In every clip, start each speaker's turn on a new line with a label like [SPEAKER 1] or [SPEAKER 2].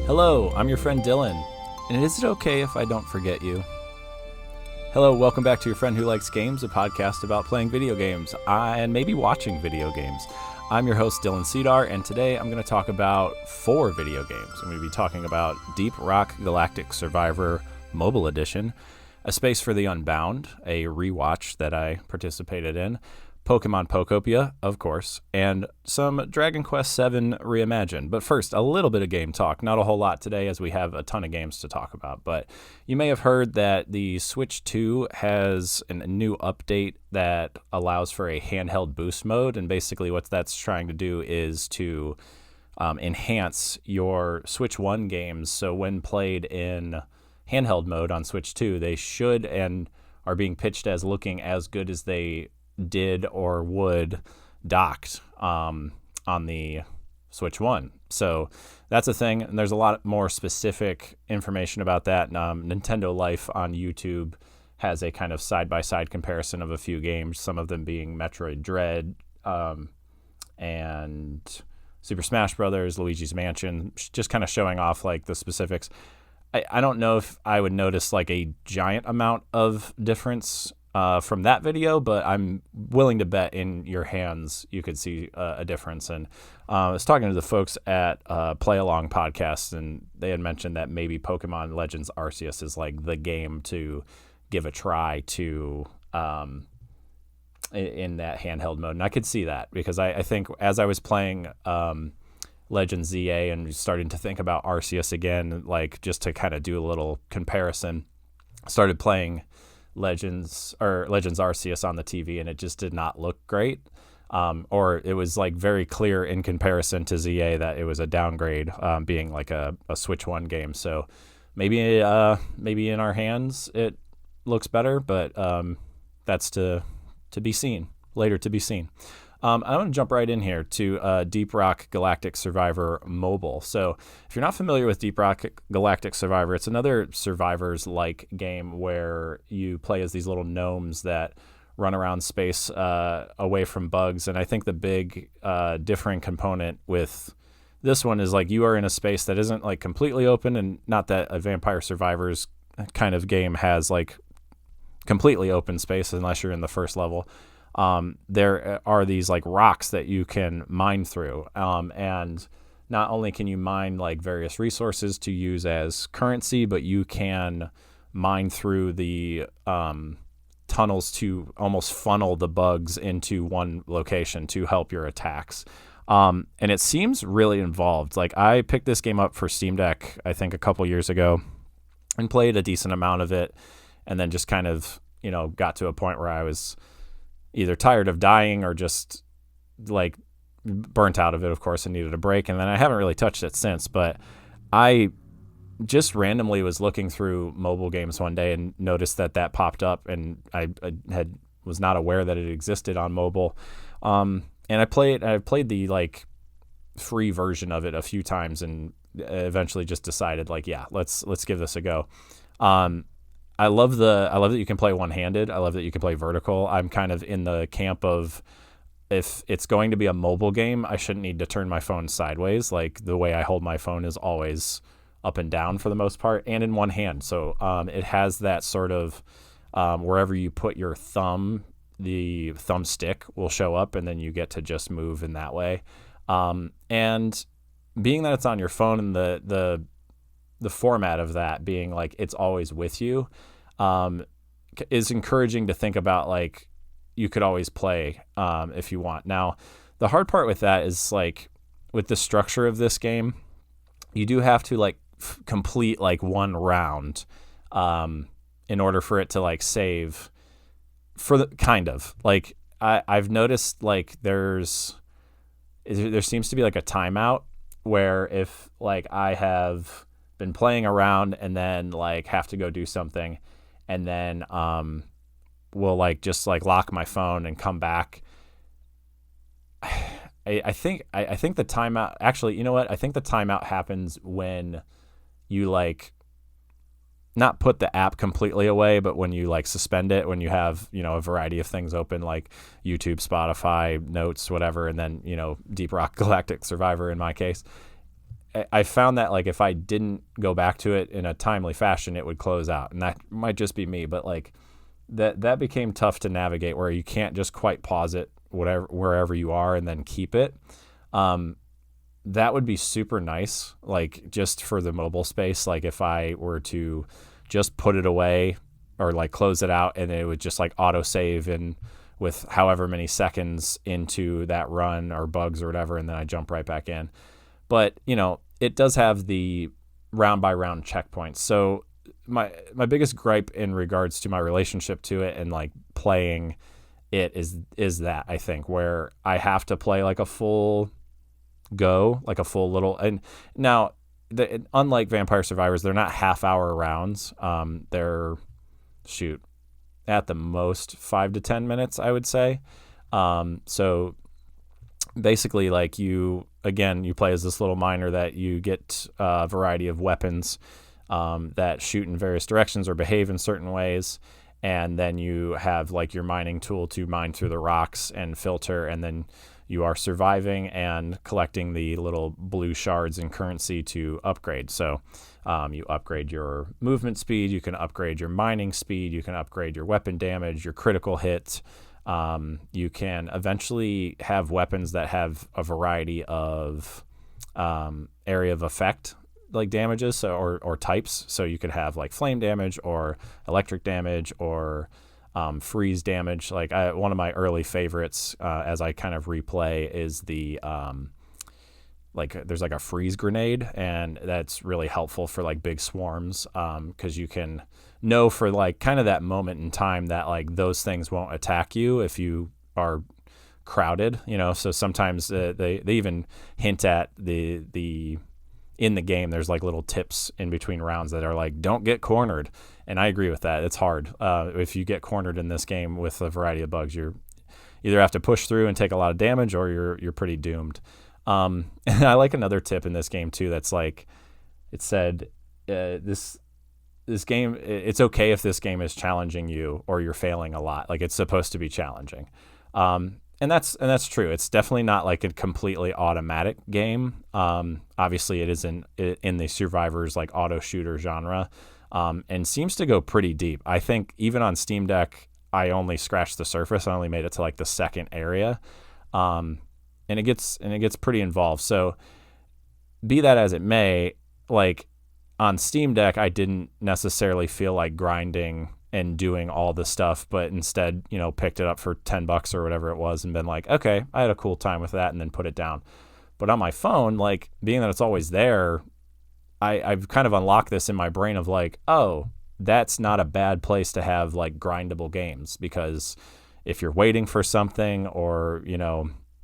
[SPEAKER 1] Hello, I'm your friend Dylan, and is it okay if I don't forget you? Hello, welcome back to Your Friend Who Likes Games, a podcast about playing video games and maybe watching video games. I'm your host, Dylan Cedar, and today I'm going to talk about 4 video games. I'm going to be talking about Deep Rock Galactic Survivor Mobile Edition, A Space for the Unbound, a rewatch that I participated in, Pokemon Pokopia, of course, and some Dragon Quest VII Reimagined. But first, a little bit of game talk. Not a whole lot today as we have a ton of games to talk about. But you may have heard that the Switch 2 has a new update that allows for a handheld boost mode. And basically what that's trying to do is to enhance your Switch 1 games. So when played in handheld mode on Switch 2, they should and are being pitched as looking as good as they did or would docked on the Switch 1. So that's a thing, and there's a lot more specific information about that. Nintendo Life on YouTube has a kind of side-by-side comparison of a few games, some of them being Metroid Dread and Super Smash Brothers, Luigi's Mansion, just kind of showing off like the specifics. I don't know if I would notice like a giant amount of difference from that video, but I'm willing to bet in your hands you could see a difference. And I was talking to the folks at Play Along Podcast, and they had mentioned that maybe Pokemon Legends Arceus is like the game to give a try to in that handheld mode. And I could see that because I think as I was playing Legends ZA and starting to think about Arceus again, like just to kind of do a little comparison, started playing Legends Arceus on the TV, and it just did not look great. Or it was like very clear in comparison to ZA that it was a downgrade, being like a Switch 1 game. So maybe in our hands it looks better, but that's to be seen, later to be seen. I want to jump right in here to Deep Rock Galactic Survivor Mobile. So if you're not familiar with Deep Rock Galactic Survivor, it's another Survivors-like game where you play as these little gnomes that run around space away from bugs. And I think the big differing component with this one is like you are in a space that isn't like completely open, and not that a Vampire Survivors kind of game has like completely open space unless you're in the first level. There are these like rocks that you can mine through. And not only can you mine like various resources to use as currency, but you can mine through the tunnels to almost funnel the bugs into one location to help your attacks. And it seems really involved. Like I picked this game up for Steam Deck, I think a couple years ago, and played a decent amount of it. And then just kind of, got to a point where I was either tired of dying or just like burnt out of it, of course, and needed a break. And then I haven't really touched it since, but I just randomly was looking through mobile games one day and noticed that popped up, and I was not aware that it existed on mobile. And I played the like free version of it a few times, and eventually just decided like, yeah, let's give this a go. I love that you can play one-handed. I love that you can play vertical. I'm kind of in the camp of if it's going to be a mobile game, I shouldn't need to turn my phone sideways. Like the way I hold my phone is always up and down for the most part, and in one hand. So it has that sort of wherever you put your thumb, the thumbstick will show up, and then you get to just move in that way. And being that it's on your phone and the format of that being like it's always with you is encouraging to think about like you could always play if you want. Now, the hard part with that is like with the structure of this game, you do have to like complete like one round in order for it to like save for the kind of like I've noticed like there seems to be like a timeout where if like I have been playing around and then like have to go do something, and then will like just like lock my phone and come back. I think the timeout, actually, you know what? I think the timeout happens when you like not put the app completely away, but when you like suspend it, when you have, a variety of things open like YouTube, Spotify, Notes, whatever, and then, Deep Rock Galactic Survivor in my case. I found that like if I didn't go back to it in a timely fashion, it would close out, and that might just be me, but like that became tough to navigate where you can't just quite pause it wherever you are and then keep it. That would be super nice, like just for the mobile space. Like if I were to just put it away or like close it out and it would just like auto save in with however many seconds into that run or bugs or whatever, and then I jump right back in. But, it does have the round by round checkpoints. So my biggest gripe in regards to my relationship to it and like playing it is that I think where I have to play like a full go, like a full little, and now unlike Vampire Survivors, they're not half-hour rounds. They're at the most 5 to 10 minutes, I would say. So basically, like you play as this little miner that you get a variety of weapons that shoot in various directions or behave in certain ways. And then you have like your mining tool to mine through the rocks and filter, and then you are surviving and collecting the little blue shards and currency to upgrade. So you upgrade your movement speed, you can upgrade your mining speed, you can upgrade your weapon damage, your critical hit. You can eventually have weapons that have a variety of area of effect like damages or types. So you could have like flame damage or electric damage or freeze damage. Like one of my early favorites as I kind of replay is the there's like a freeze grenade, and that's really helpful for like big swarms because you can know for like kind of that moment in time that like those things won't attack you if you are crowded, so sometimes they even hint at the in the game there's like little tips in between rounds that are like don't get cornered, and I agree with that. It's hard if you get cornered in this game with a variety of bugs. You're either have to push through and take a lot of damage or you're pretty doomed. And I like another tip in this game too that's like it said this game, it's okay if this game is challenging you or you're failing a lot. Like it's supposed to be challenging. And that's true. It's definitely not like a completely automatic game. Obviously it is in the survivors like auto shooter genre, and seems to go pretty deep. I think even on Steam Deck, I only scratched the surface. I only made it to like the second area. And it gets pretty involved. So be that as it may, like on Steam Deck, I didn't necessarily feel like grinding and doing all the stuff, but instead, picked it up for $10 or whatever it was and been like, okay, I had a cool time with that, and then put it down. But on my phone, like being that it's always there, I've kind of unlocked this in my brain of like, oh, that's not a bad place to have like grindable games, because if you're waiting for something or,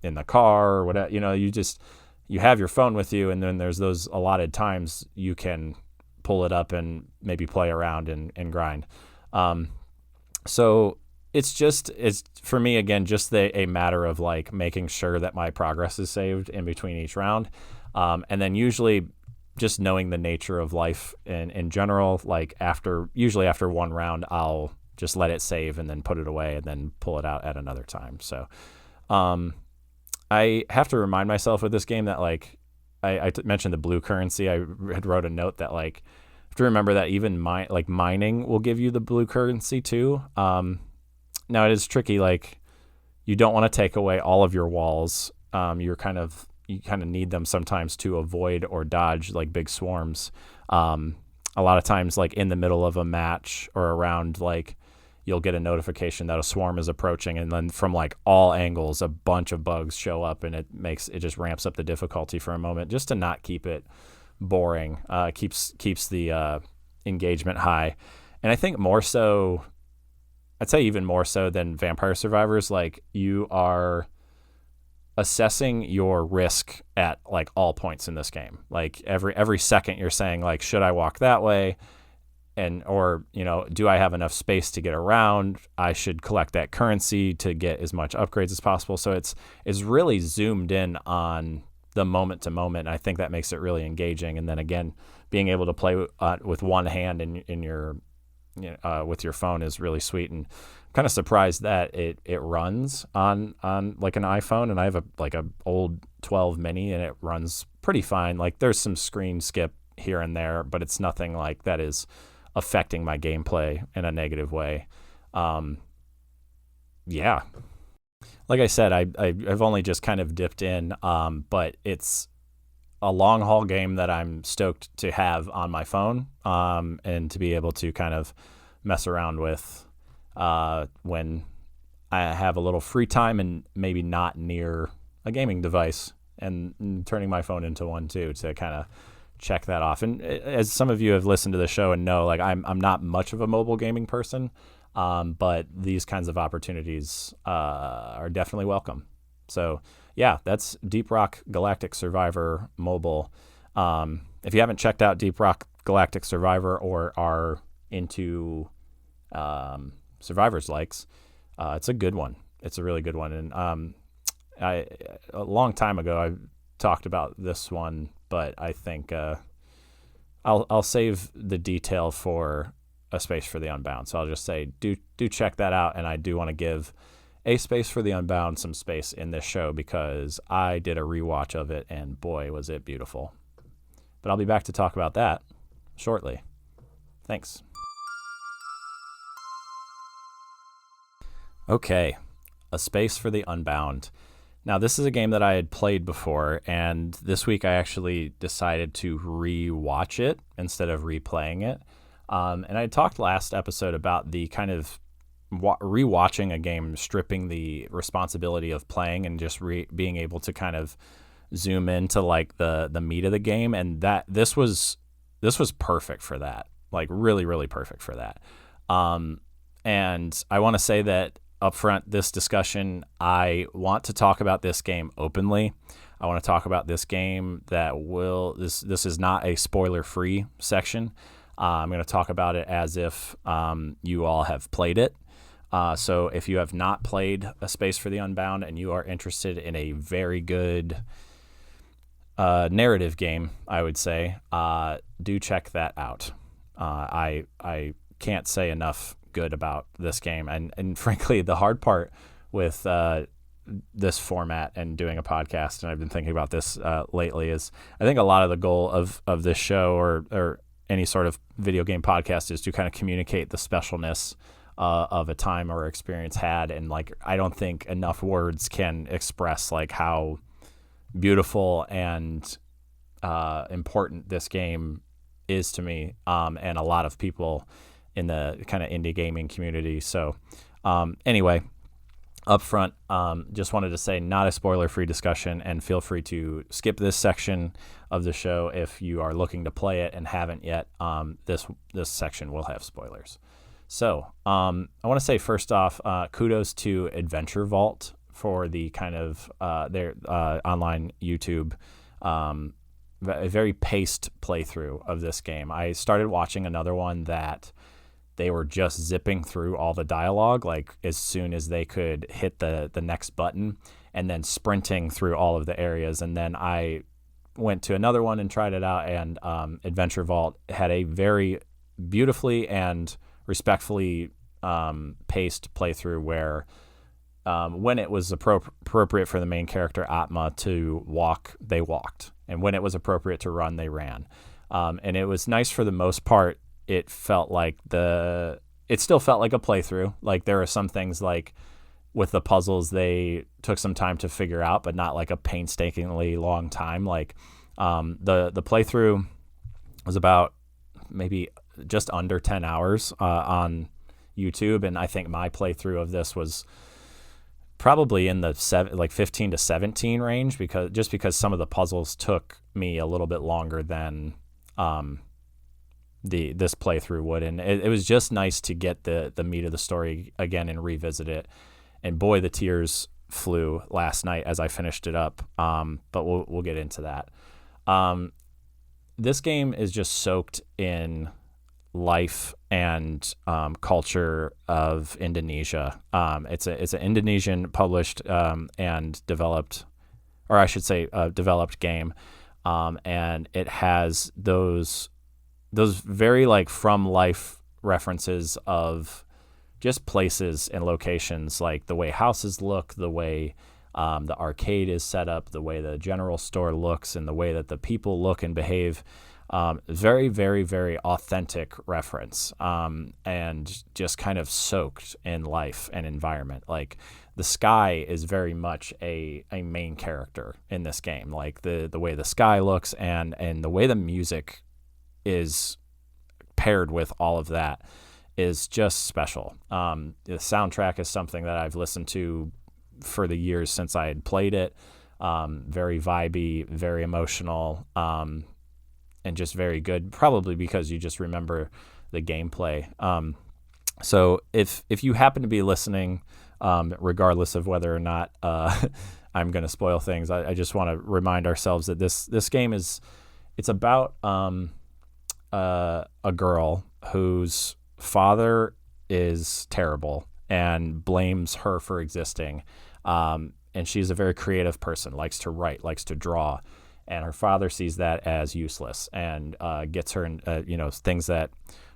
[SPEAKER 1] in the car or whatever, you have your phone with you, and then there's those allotted times you can pull it up and maybe play around and grind. So it's for me, again, just a matter of like making sure that my progress is saved in between each round. And then usually just knowing the nature of life in general, like usually after one round, I'll just let it save and then put it away and then pull it out at another time. So, I have to remind myself with this game that like I mentioned the blue currency. I had wrote a note that like I have to remember that even mining will give you the blue currency too. Now it is tricky. Like you don't want to take away all of your walls. You kind of need them sometimes to avoid or dodge like big swarms. A lot of times, like in the middle of a match or around, like you'll get a notification that a swarm is approaching, and then from like all angles, a bunch of bugs show up, and it just ramps up the difficulty for a moment just to not keep it boring. Keeps the engagement high, and I think more so, I'd say even more so than Vampire Survivors, like you are assessing your risk at like all points in this game. Like every second you're saying like, should I walk that way? Or do I have enough space to get around? I should collect that currency to get as much upgrades as possible. So it's really zoomed in on the moment to moment. I think that makes it really engaging. And then again, being able to play with one hand in your with your phone is really sweet, and I'm kind of surprised that it runs on like an iPhone, and I have a old 12 mini, and it runs pretty fine. Like there's some screen skip here and there, but it's nothing like that is affecting my gameplay in a negative way. Yeah, like I said, I've only just kind of dipped in, but it's a long haul game that I'm stoked to have on my phone, and to be able to kind of mess around with when I have a little free time and maybe not near a gaming device, and turning my phone into one too, to kind of check that off. And as some of you have listened to the show and know, like I'm not much of a mobile gaming person, but these kinds of opportunities are definitely welcome. So yeah, that's Deep Rock Galactic Survivor mobile. If you haven't checked out Deep Rock Galactic Survivor or are into Survivor's likes, it's a good one. It's a really good one. And a long time ago, I talked about this one, but I think I'll save the detail for a space for the Unbound. So I'll just say do check that out, and I do want to give a space for the Unbound some space in this show, because I did a rewatch of it, and boy, was it beautiful. But I'll be back to talk about that shortly. Thanks. Okay, a space for the Unbound. Now, this is a game that I had played before, and this week I actually decided to re-watch it instead of replaying it. And I talked last episode about the kind of rewatching a game, stripping the responsibility of playing and just being able to kind of zoom into like the meat of the game, and that this was perfect for that, like really, really perfect for that. And I want to say that up front, this discussion, I want to talk about this game openly. I want to talk about this game this is not a spoiler-free section. I'm going to talk about it as if you all have played it. So if you have not played A Space for the Unbound and you are interested in a very good narrative game, I would say, do check that out. I can't say enough good about this game. And frankly, the hard part with this format and doing a podcast, and I've been thinking about this lately, is I think a lot of the goal of this show or any sort of video game podcast is to kind of communicate the specialness of a time or experience had. And like, I don't think enough words can express like how beautiful and important this game is to me, and a lot of people in the kind of indie gaming community. So anyway, up front, just wanted to say, not a spoiler-free discussion, and feel free to skip this section of the show if you are looking to play it and haven't yet. This section will have spoilers. So I want to say first off, kudos to Adventure Vault for the kind of their online YouTube, a very paced playthrough of this game. I started watching another one that they were just zipping through all the dialogue, like as soon as they could hit the next button, and then sprinting through all of the areas. And then I went to another one and tried it out, and Adventure Vault had a very beautifully and respectfully paced playthrough where when it was appropriate for the main character Atma to walk, they walked, and when it was appropriate to run, they ran. And it was nice for the most part. It felt like it still felt like a playthrough. Like there are some things like with the puzzles they took some time to figure out, but not like a painstakingly long time. Like the playthrough was about maybe just under 10 hours on YouTube, and I think my playthrough of this was probably in the 15 to 17 range, because some of the puzzles took me a little bit longer than this playthrough would, and it was just nice to get the meat of the story again and revisit it. And boy, the tears flew last night as I finished it up. But we'll get into that. This game is just soaked in life and culture of Indonesia. It's an Indonesian published and developed, or I should say, developed game, and it has those very like from life references of just places and locations, like the way houses look, the way the arcade is set up, the way the general store looks, and the way that the people look and behave. Very, very, very authentic reference, and just kind of soaked in life and environment. Like the sky is very much a main character in this game. Like the way the sky looks and the way the music is paired with all of that is just special. The soundtrack is something that I've listened to for the years since I had played it. Very vibey, very emotional, and just very good, probably because you just remember the gameplay. So if you happen to be listening, regardless of whether or not I'm going to spoil things, I just want to remind ourselves that this game it's about a girl whose father is terrible and blames her for existing. And she's a very creative person, likes to write, likes to draw. And her father sees that as useless and gets her in, things that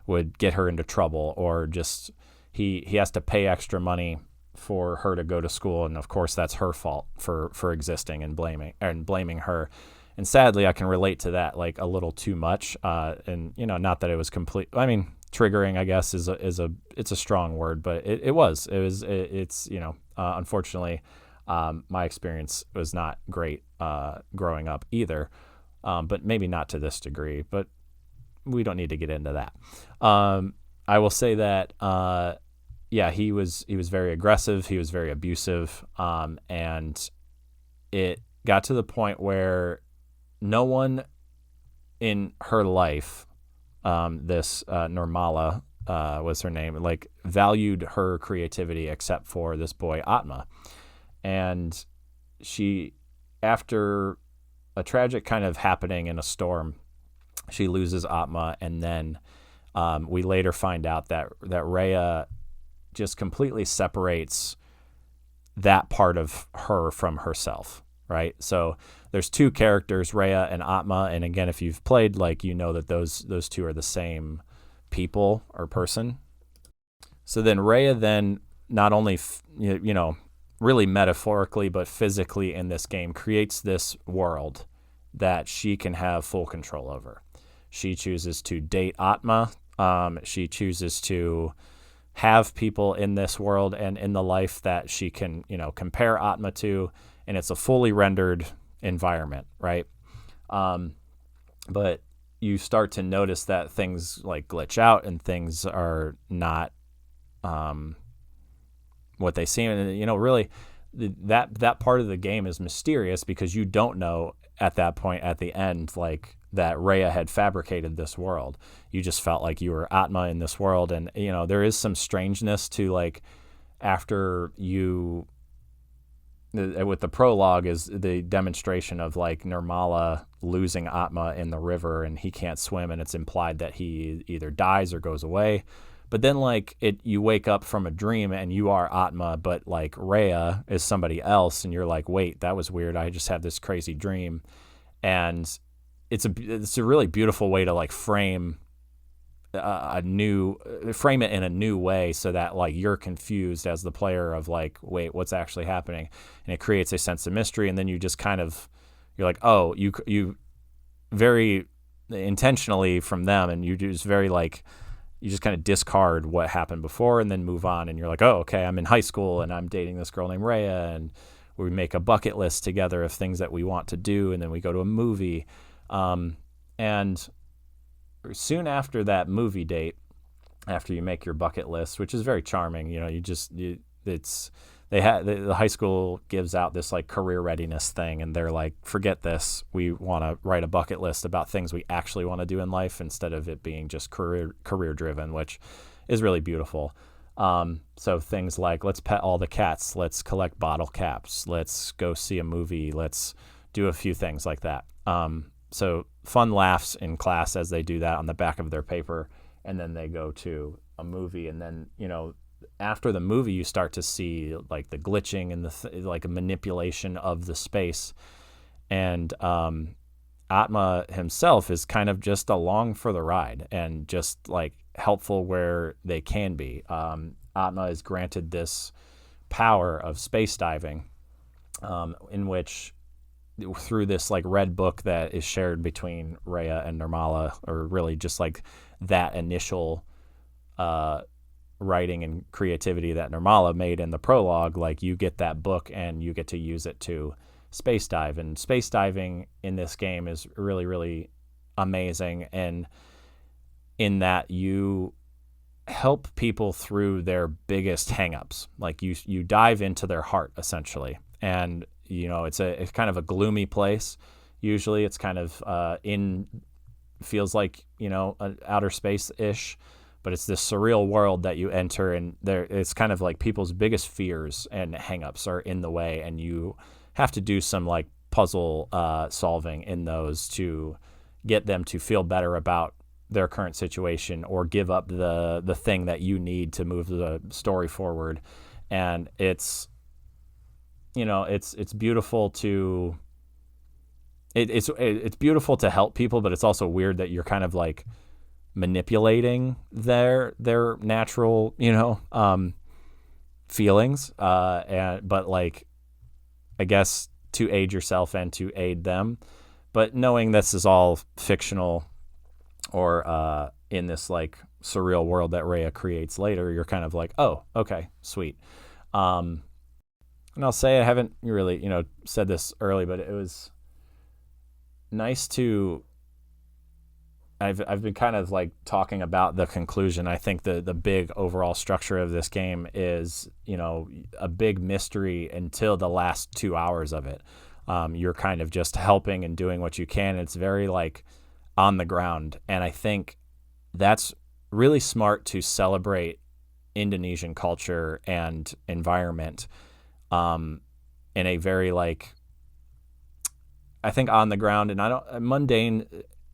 [SPEAKER 1] would get her into trouble, or just he has to pay extra money for her to go to school. And of course, that's her fault for existing and blaming her. And sadly, I can relate to that like a little too much. And not that it was complete. I mean, triggering, I guess, it's a strong word, but it's unfortunately. My experience was not great growing up either, but maybe not to this degree, but we don't need to get into that. I will say that, he was very aggressive. He was very abusive. And it got to the point where no one in her life, this Normala was her name, like valued her creativity except for this boy, Atma. And she, after a tragic kind of happening in a storm, she loses Atma, and then we later find out that Rhea just completely separates that part of her from herself, right? So there's two characters, Rhea and Atma, and again, if you've played, like, you know that those two are the same people or person. So then Rhea then not only really metaphorically, but physically in this game, creates this world that she can have full control over. She chooses to date Atma. She chooses to have people in this world and in the life that she can, compare Atma to, and it's a fully rendered environment, right? But you start to notice that things like glitch out and things are not what they seem. And really that part of the game is mysterious because you don't know at that point at the end, like, that Rhea had fabricated this world. You just felt like you were Atma in this world. And there is some strangeness to, like, after you, with the prologue is the demonstration of, like, Nirmala losing Atma in the river, and he can't swim, and it's implied that he either dies or goes away. But then, like, you wake up from a dream and you are Atma, but, like, Rhea is somebody else, and you're like, wait, that was weird. I just had this crazy dream. And it's a really beautiful way to, like, frame it in a new way, so that, like, you're confused as the player of, like, wait, what's actually happening? And it creates a sense of mystery. And then you just kind of, you're like, oh, you very intentionally from them, and you just very, like, you just kind of discard what happened before and then move on. And you're like, oh, okay, I'm in high school and I'm dating this girl named Rhea, and we make a bucket list together of things that we want to do. And then we go to a movie. And soon after that movie date, after you make your bucket list, which is very charming, the high school gives out this, like, career readiness thing, and they're like, forget this. We want to write a bucket list about things we actually want to do in life instead of it being just career driven, which is really beautiful. So things like, let's pet all the cats, let's collect bottle caps, let's go see a movie, let's do a few things like that. So fun laughs in class as they do that on the back of their paper, and then they go to a movie, and then, after the movie, you start to see, like, the glitching and like a manipulation of the space. And Atma himself is kind of just along for the ride and just, like, helpful where they can be. Atma is granted this power of space diving, in which through this like red book that is shared between Rhea and Nirmala, or really just like that initial writing and creativity that Nirmala made in the prologue, like you get that book and you get to use it to space dive. And space diving in this game is really, really amazing, and in that you help people through their biggest hangups. Like you dive into their heart essentially, and it's kind of a gloomy place. Usually it's kind of feels like an outer space ish, but it's this surreal world that you enter, and it's kind of like people's biggest fears and hangups are in the way, and you have to do some like puzzle solving in those to get them to feel better about their current situation, or give up the thing that you need to move the story forward. And it's beautiful to it's beautiful to help people, but it's also weird that you're kind of like manipulating their natural feelings, but like I guess to aid yourself and to aid them. But knowing this is all fictional, or in this like surreal world that Rhea creates later, you're kind of like, oh, okay, sweet. And I'll say I haven't really, said this early, but it was nice to. I've been kind of like talking about the conclusion. I think the big overall structure of this game is, a big mystery until the last 2 hours of it. You're kind of just helping and doing what you can. It's very like on the ground. And I think that's really smart to celebrate Indonesian culture and environment in a very like, I think on the ground, and mundane,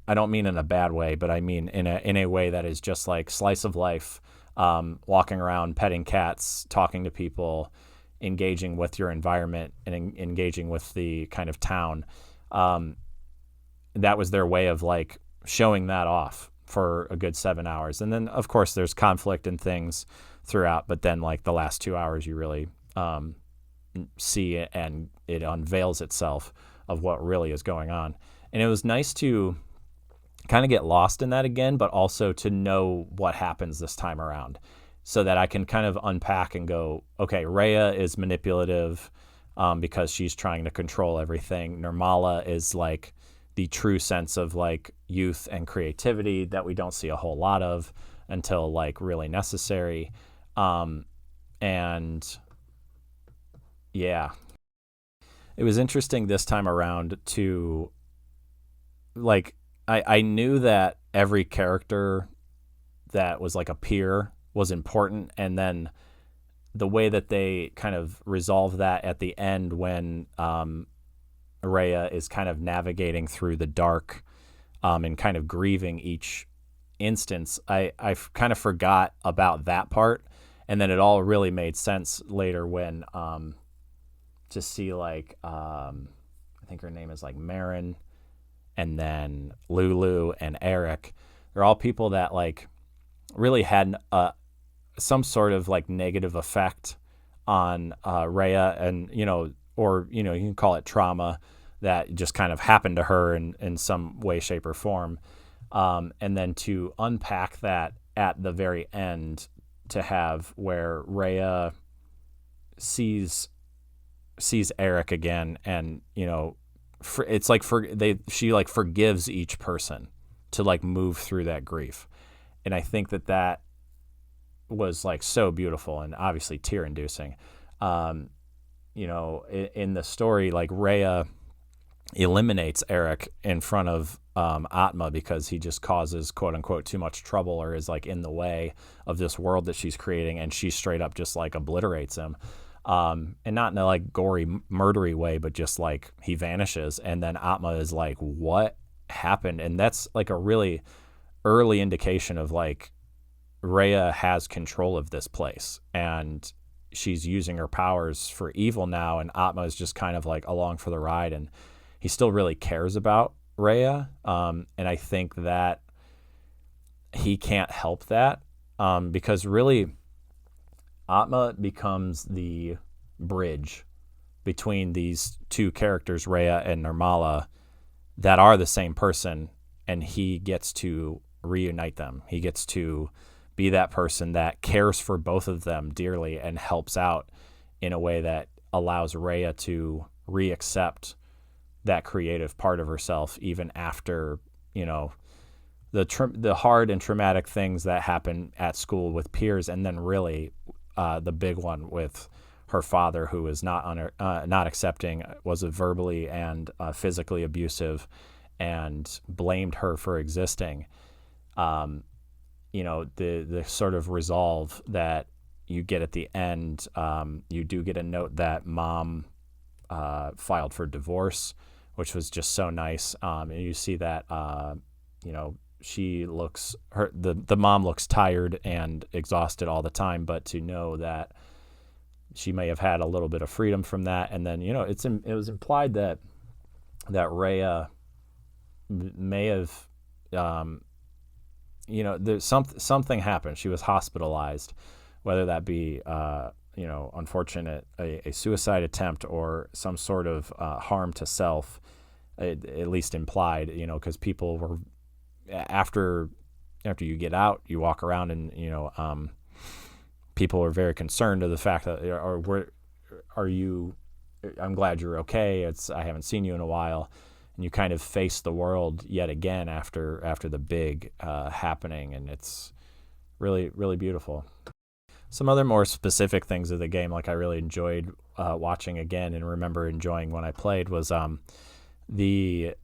[SPEAKER 1] I don't mean in a bad way, but I mean in a way that is just like slice of life, walking around, petting cats, talking to people, engaging with your environment, and engaging with the kind of town. That was their way of like showing that off for a good 7 hours. And then of course there's conflict and things throughout, but then like the last 2 hours you really see it, and it unveils itself of what really is going on. And it was nice to kind of get lost in that again, but also to know what happens this time around, so that I can kind of unpack and go, okay, Rhea is manipulative because she's trying to control everything. Nirmala is like the true sense of like youth and creativity that we don't see a whole lot of until like really necessary. And yeah, it was interesting this time around to like, I knew that every character that was like a peer was important, and then the way that they kind of resolve that at the end when Rhea is kind of navigating through the dark and kind of grieving each instance, I kind of forgot about that part, and then it all really made sense later when to see like I think her name is like Marin, and then Lulu and Eric. They're all people that like really had some sort of like negative effect on Rhea, and or you can call it trauma that just kind of happened to her in some way, shape, or form. And then to unpack that at the very end, to have where Rhea sees Eric again, and it's like she like forgives each person to like move through that grief. And I think that was like so beautiful and obviously tear inducing. In the story, like Rhea eliminates Eric in front of Atma because he just causes quote unquote too much trouble, or is like in the way of this world that she's creating, and she straight up just like obliterates him. And not in a like gory, murdery way, but just like he vanishes. And then Atma is like, what happened? And that's like a really early indication of like Rhea has control of this place, and she's using her powers for evil now. And Atma is just kind of like along for the ride, and he still really cares about Rhea. And I think that he can't help that, because really Atma becomes the bridge between these two characters, Rhea and Nirmala, that are the same person, and he gets to reunite them. He gets to be that person that cares for both of them dearly and helps out in a way that allows Rhea to reaccept that creative part of herself, even after, the hard and traumatic things that happen at school with peers, and then really the big one with her father, who is not accepting, was verbally and physically abusive, and blamed her for existing. The sort of resolve that you get at the end, you do get a note that mom filed for divorce, which was just so nice. And you see that, the mom looks tired and exhausted all the time, but to know that she may have had a little bit of freedom from that. And then, it was implied that Rhea may have, there's something happened. She was hospitalized, whether that be, unfortunate, a suicide attempt or some sort of harm to self, at least implied, because people were, after you get out, you walk around and, people are very concerned of the fact that, I'm glad you're okay. I haven't seen you in a while. And you kind of face the world yet again after the big happening, and it's really, really beautiful. Some other more specific things of the game, like I really enjoyed watching again and remember enjoying when I played, was the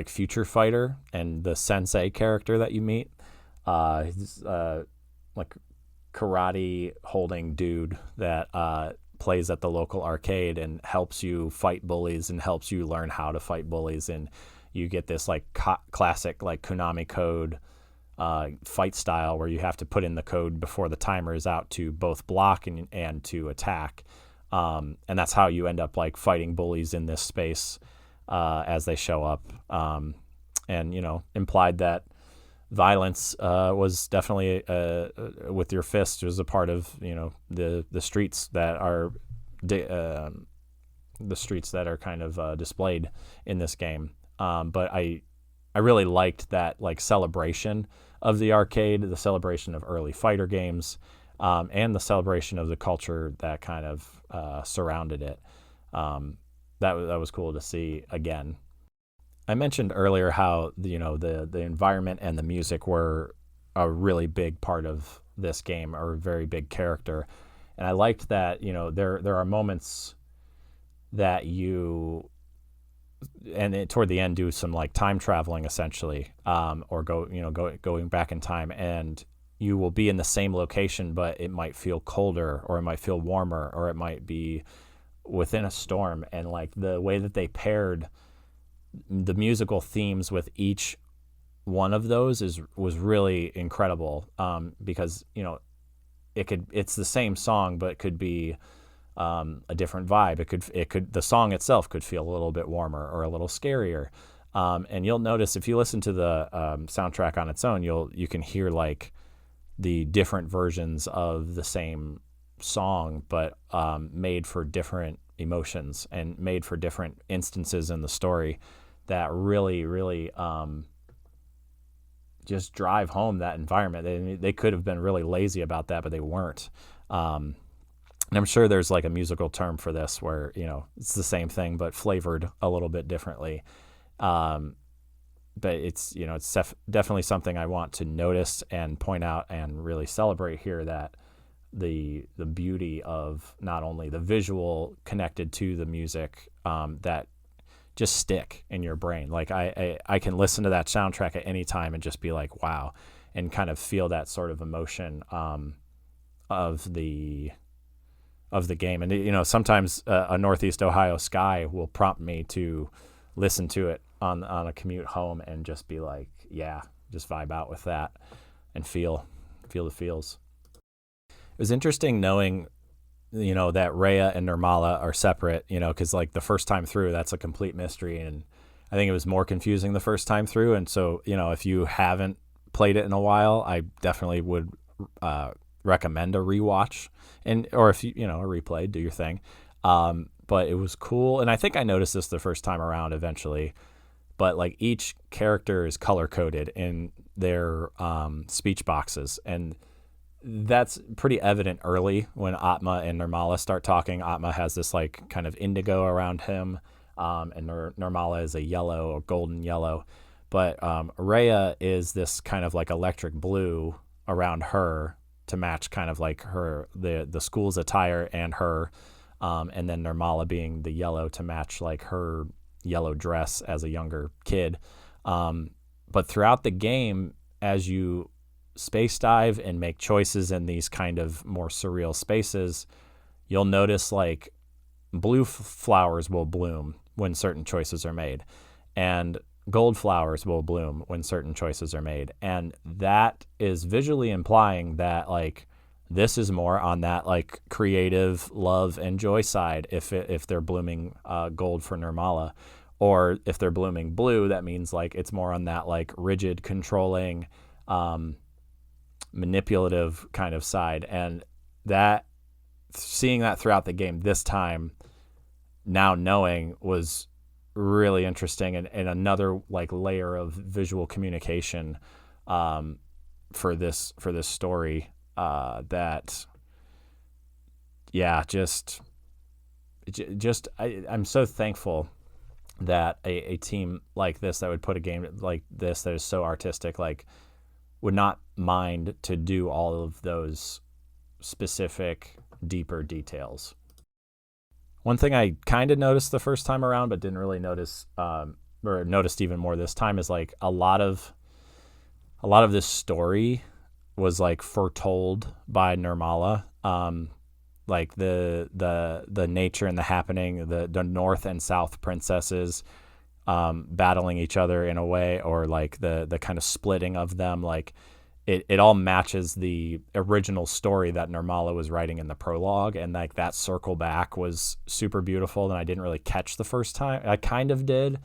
[SPEAKER 1] future fighter and the sensei character that you meet. He's karate holding dude that plays at the local arcade and helps you fight bullies and helps you learn how to fight bullies. And you get this classic Konami code fight style where you have to put in the code before the timer is out to both block and to attack. And that's how you end up fighting bullies in this space as they show up. And implied that violence was definitely with your fist was a part of the streets that are kind of displayed in this game. But I really liked that celebration of the arcade, the celebration of early fighter games, and the celebration of the culture that kind of surrounded it. That was cool to see again. I mentioned earlier how the environment and the music were a really big part of this game, or a very big character, and I liked that there are moments that you toward the end do some time traveling essentially, or going back in time, and you will be in the same location, but it might feel colder, or it might feel warmer, or it might be within a storm, and the way that they paired the musical themes with each one of those was really incredible, because it's the same song, but it could be a different vibe. It could the song itself could feel a little bit warmer or a little scarier, and you'll notice if you listen to the soundtrack on its own, you can hear the different versions of the same song, but made for different emotions and made for different instances in the story that really, really just drive home that environment. They could have been really lazy about that, but they weren't. And I'm sure there's a musical term for this where, it's the same thing, but flavored a little bit differently. But it's, it's definitely something I want to notice and point out and really celebrate here, that the beauty of not only the visual connected to the music, that just stick in your brain. I can listen to that soundtrack at any time and just be wow, and kind of feel that sort of emotion of the game. And sometimes a Northeast Ohio sky will prompt me to listen to it on a commute home and just be just vibe out with that and feel the feels. It was interesting knowing that Rhea and Nirmala are separate, because the first time through, that's a complete mystery, and I think it was more confusing the first time through. And so if you haven't played it in a while, I definitely would recommend a rewatch, or if you know, a replay, do your thing. But it was cool, and I think I noticed this the first time around eventually. But like each character is color coded in their speech boxes, and that's pretty evident early when Atma and Nirmala start talking. Atma has this like kind of indigo around him, and Nirmala is a yellow or golden yellow. But Rhea is this kind of like electric blue around her to match kind of like the school's attire and her, and then Nirmala being the yellow to match like her yellow dress as a younger kid. But throughout the game, as you space dive and make choices in these kind of more surreal spaces, you'll notice like blue flowers will bloom when certain choices are made, and gold flowers will bloom when certain choices are made. And that is visually implying that like this is more on that like creative love and joy side if they're blooming gold for Nirmala. Or if they're blooming blue, that means like it's more on that like rigid, controlling, manipulative kind of side. And that, seeing that throughout the game this time, now knowing, was really interesting, and another like layer of visual communication for this story that I'm so thankful that a team like this that would put a game like this that is so artistic like would not mind to do all of those specific deeper details. One thing I kind of noticed the first time around but didn't really notice, or noticed even more this time, is like a lot of this story was like foretold by Nirmala. Like the nature and the happening, the North and South princesses battling each other in a way, or like the kind of splitting of them, like it all matches the original story that Nirmala was writing in the prologue, and like that circle back was super beautiful, and I didn't really catch the first time. I kind of did,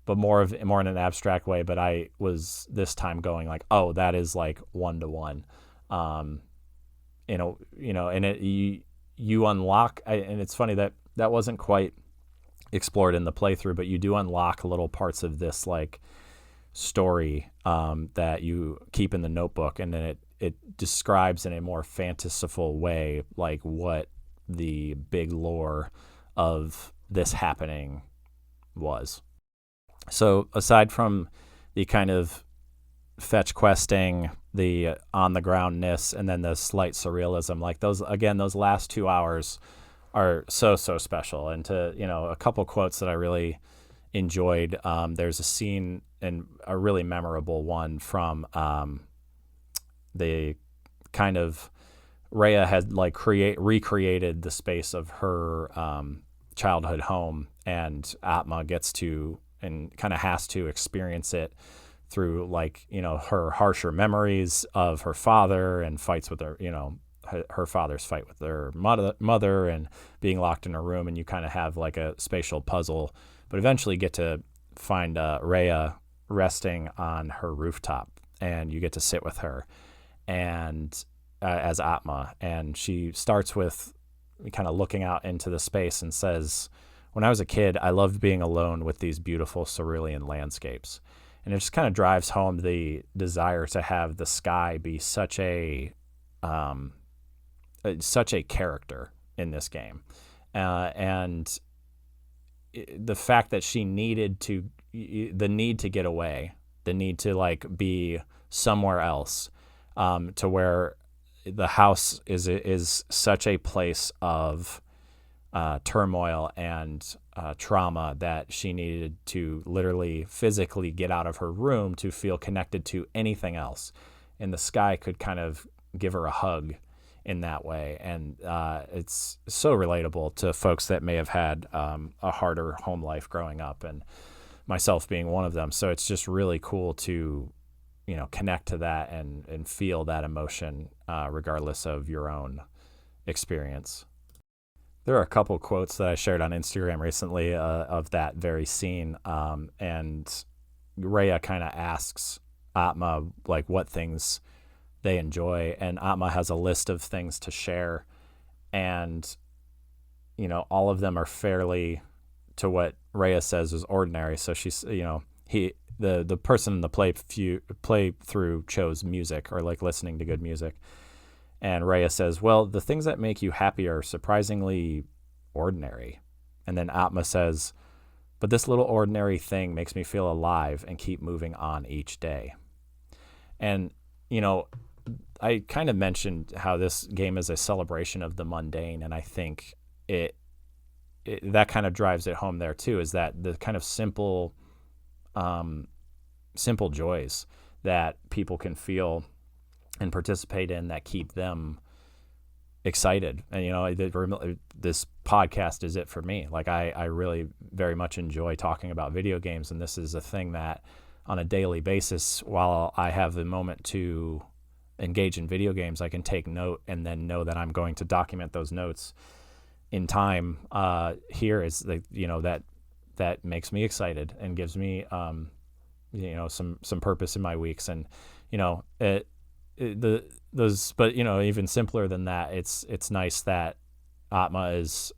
[SPEAKER 1] but more in an abstract way, but I was this time going like, oh, that is like 1-to-1. And you unlock, and it's funny that wasn't quite explored in the playthrough, but you do unlock little parts of this like story that you keep in the notebook, and then it describes in a more fanciful way like what the big lore of this happening was. So aside from the kind of fetch questing, the on the groundness, and then the slight surrealism, like those last 2 hours are so special. And to, a couple quotes that I really enjoyed, there's a scene, and a really memorable one, from the kind of Rhea had like recreated the space of her childhood home, and Atma gets to and kind of has to experience it through like, her harsher memories of her father, and fights with her father's fight with their mother, and being locked in a room, and you kind of have like a spatial puzzle, but eventually get to find Rhea resting on her rooftop, and you get to sit with her and as Atma, and she starts with kind of looking out into the space and says, "When I was a kid, I loved being alone with these beautiful cerulean landscapes." And it just kind of drives home the desire to have the sky be such a character in this game, and the fact that she the need to get away, the need to like be somewhere else, to where the house is such a place of turmoil and trauma that she needed to literally physically get out of her room to feel connected to anything else. And the sky could kind of give her a hug in that way. And it's so relatable to folks that may have had a harder home life growing up, and myself being one of them. So it's just really cool to, connect to that and feel that emotion regardless of your own experience. There are a couple quotes that I shared on Instagram recently of that very scene, and Rhea kind of asks Atma like what things they enjoy, and Atma has a list of things to share, and all of them are fairly, to what Rhea says, is ordinary. So she's the person in the playthrough chose music, or like listening to good music, and Rhea says, well, the things that make you happy are surprisingly ordinary. And then Atma says, but this little ordinary thing makes me feel alive and keep moving on each day. And I kind of mentioned how this game is a celebration of the mundane, and I think it that kind of drives it home there too, is that the kind of simple joys that people can feel and participate in that keep them excited. And this podcast is it for me. Like I really very much enjoy talking about video games, and this is a thing that on a daily basis, while I have the moment to engage in video games, I can take note and then know that I'm going to document those notes in time. Here is that makes me excited and gives me some purpose in my weeks. And but even simpler than that, it's nice that Atma is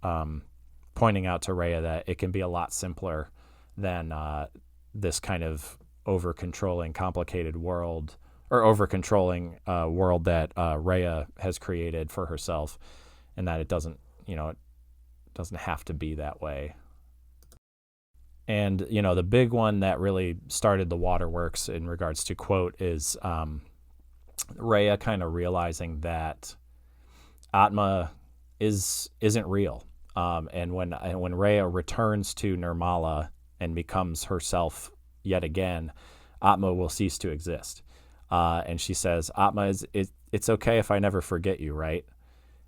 [SPEAKER 1] pointing out to Rhea that it can be a lot simpler than this kind of over-controlling, complicated world, or over-controlling world that Rhea has created for herself, and that it doesn't have to be that way. And the big one that really started the waterworks in regards to quote is Rhea kind of realizing that Atma isn't real, and when Rhea returns to Nirmala and becomes herself yet again, Atma will cease to exist. And she says, Atma, it's okay if I never forget you, right?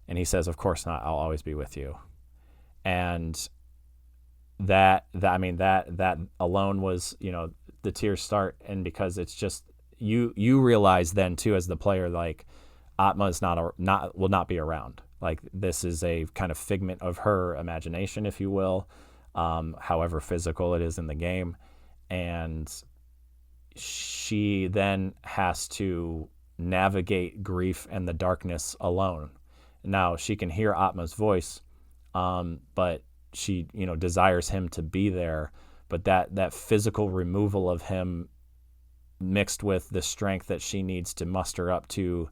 [SPEAKER 1] And he says, of course not. I'll always be with you. And that alone was, the tears start. And because it's just, you realize then too, as the player, like Atma is will not be around. Like this is a kind of figment of her imagination, if you will, however physical it is in the game. And she then has to navigate grief and the darkness alone. Now she can hear Atma's voice, but she, desires him to be there. But that physical removal of him, mixed with the strength that she needs to muster up to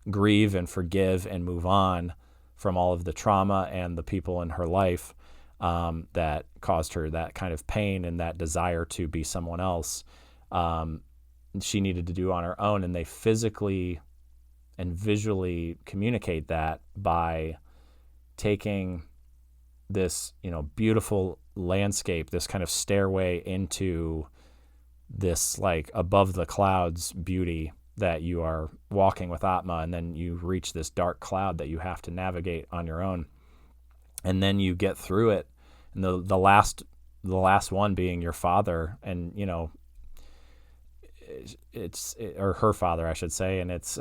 [SPEAKER 1] grieve and forgive and move on from all of the trauma and the people in her life that caused her that kind of pain and that desire to be someone else, she needed to do on her own. And they physically and visually communicate that by taking this, beautiful landscape, this kind of stairway into this like above the clouds beauty that you are walking with Atma, and then you reach this dark cloud that you have to navigate on your own, and then you get through it. And the last one being your father, and or her father, I should say, and it's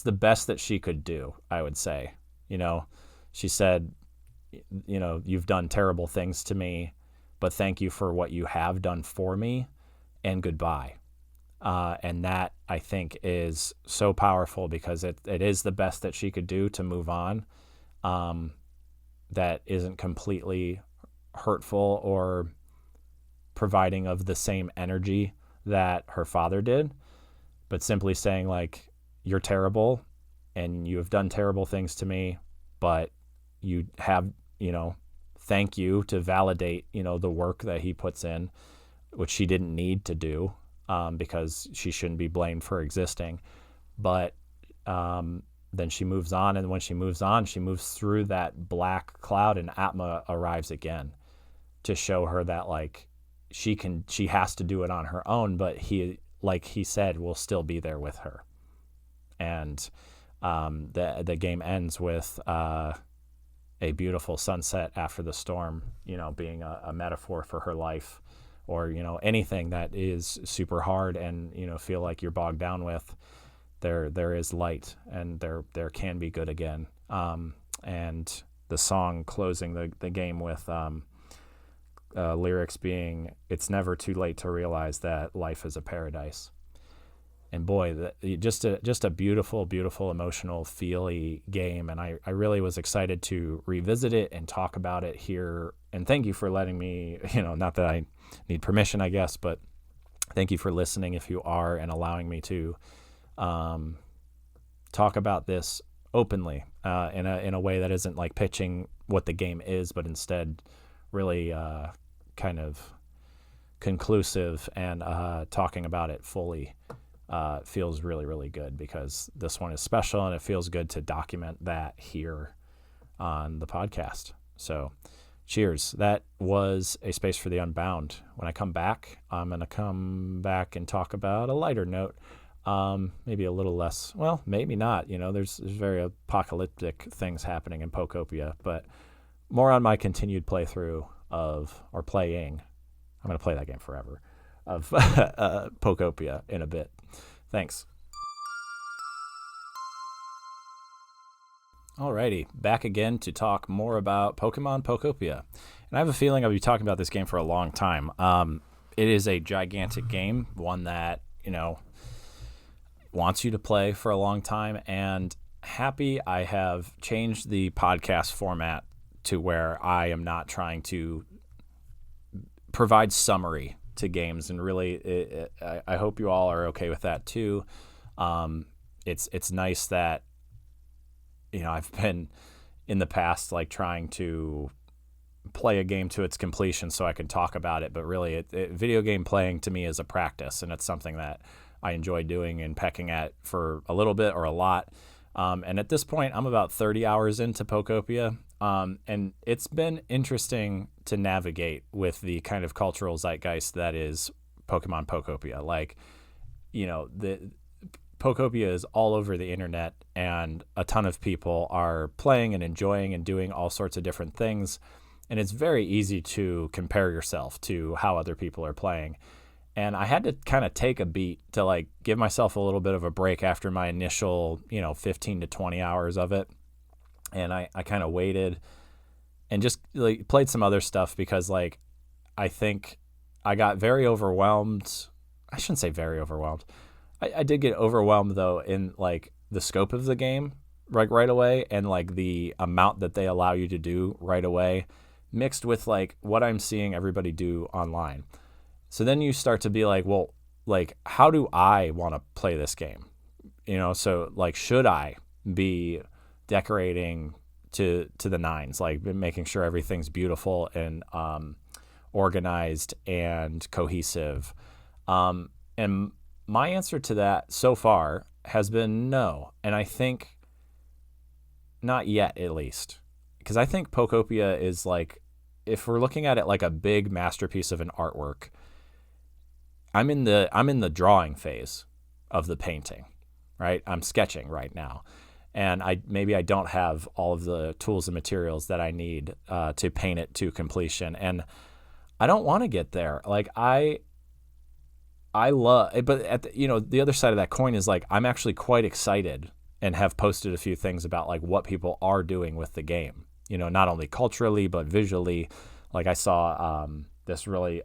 [SPEAKER 1] the best that she could do, I would say. She said, you've done terrible things to me, but thank you for what you have done for me, and goodbye. And that, I think, is so powerful, because it is the best that she could do to move on, that isn't completely hurtful or providing of the same energy that her father did, but simply saying, like, you're terrible and you have done terrible things to me, but you have, thank you, to validate, the work that he puts in, which she didn't need to do, because she shouldn't be blamed for existing. But then she moves on, and when she moves on, she moves through that black cloud, and Atma arrives again to show her that, like, she has to do it on her own, but he, like he said, will still be there with her. And the game ends with a beautiful sunset after the storm, being a metaphor for her life, or, anything that is super hard and, feel like you're bogged down with. There is light, and there can be good again. And the song closing the game with lyrics being, "It's never too late to realize that life is a paradise." And boy, just a beautiful, beautiful, emotional, feely game. And I really was excited to revisit it and talk about it here. And thank you for letting me, not that I need permission, I guess, but thank you for listening if you are, and allowing me to talk about this openly in a way that isn't like pitching what the game is, but instead really kind of conclusive and talking about it fully. Feels really, really good, because this one is special and it feels good to document that here on the podcast. So cheers. That was A Space for the Unbound. When I come back, I'm going to come back and talk about a lighter note. Maybe a little less, well, maybe not. There's very apocalyptic things happening in Pokopia, but more on my continued playthrough or playing. I'm going to play that game forever, of Pokopia in a bit. Thanks. Alrighty, back again to talk more about Pokemon Pokopia. And I have a feeling I'll be talking about this game for a long time. It is a gigantic game, one that, wants you to play for a long time. And happy I have changed the podcast format to where I am not trying to provide summary to games, and really I hope you all are okay with that too. It's nice that I've been in the past like trying to play a game to its completion so I can talk about it, but really video game playing to me is a practice, and it's something that I enjoy doing and pecking at for a little bit or a lot. And at this point I'm about 30 hours into Pokopia. And it's been interesting to navigate with the kind of cultural zeitgeist that is Pokemon Pokopia. Like, the Pokopia is all over the internet, and a ton of people are playing and enjoying and doing all sorts of different things. And it's very easy to compare yourself to how other people are playing. And I had to kind of take a beat to like give myself a little bit of a break after my initial, 15 to 20 hours of it. And I kind of waited and just like played some other stuff, because like I think I got very overwhelmed. I shouldn't say very overwhelmed. I did get overwhelmed though in like the scope of the game right away, and like the amount that they allow you to do right away, mixed with like what I'm seeing everybody do online. So then you start to be like, well, like how do I want to play this game? So like should I be decorating to the nines, like making sure everything's beautiful and organized and cohesive? And my answer to that so far has been no. And I think not yet, at least, because I think Pokopia is like, if we're looking at it like a big masterpiece of an artwork, I'm in the drawing phase of the painting, right? I'm sketching right now. And I don't have all of the tools and materials that I need to paint it to completion. And I don't want to get there. Like I love it, but at the other side of that coin is like I'm actually quite excited and have posted a few things about like what people are doing with the game. Not only culturally but visually. Like I saw this really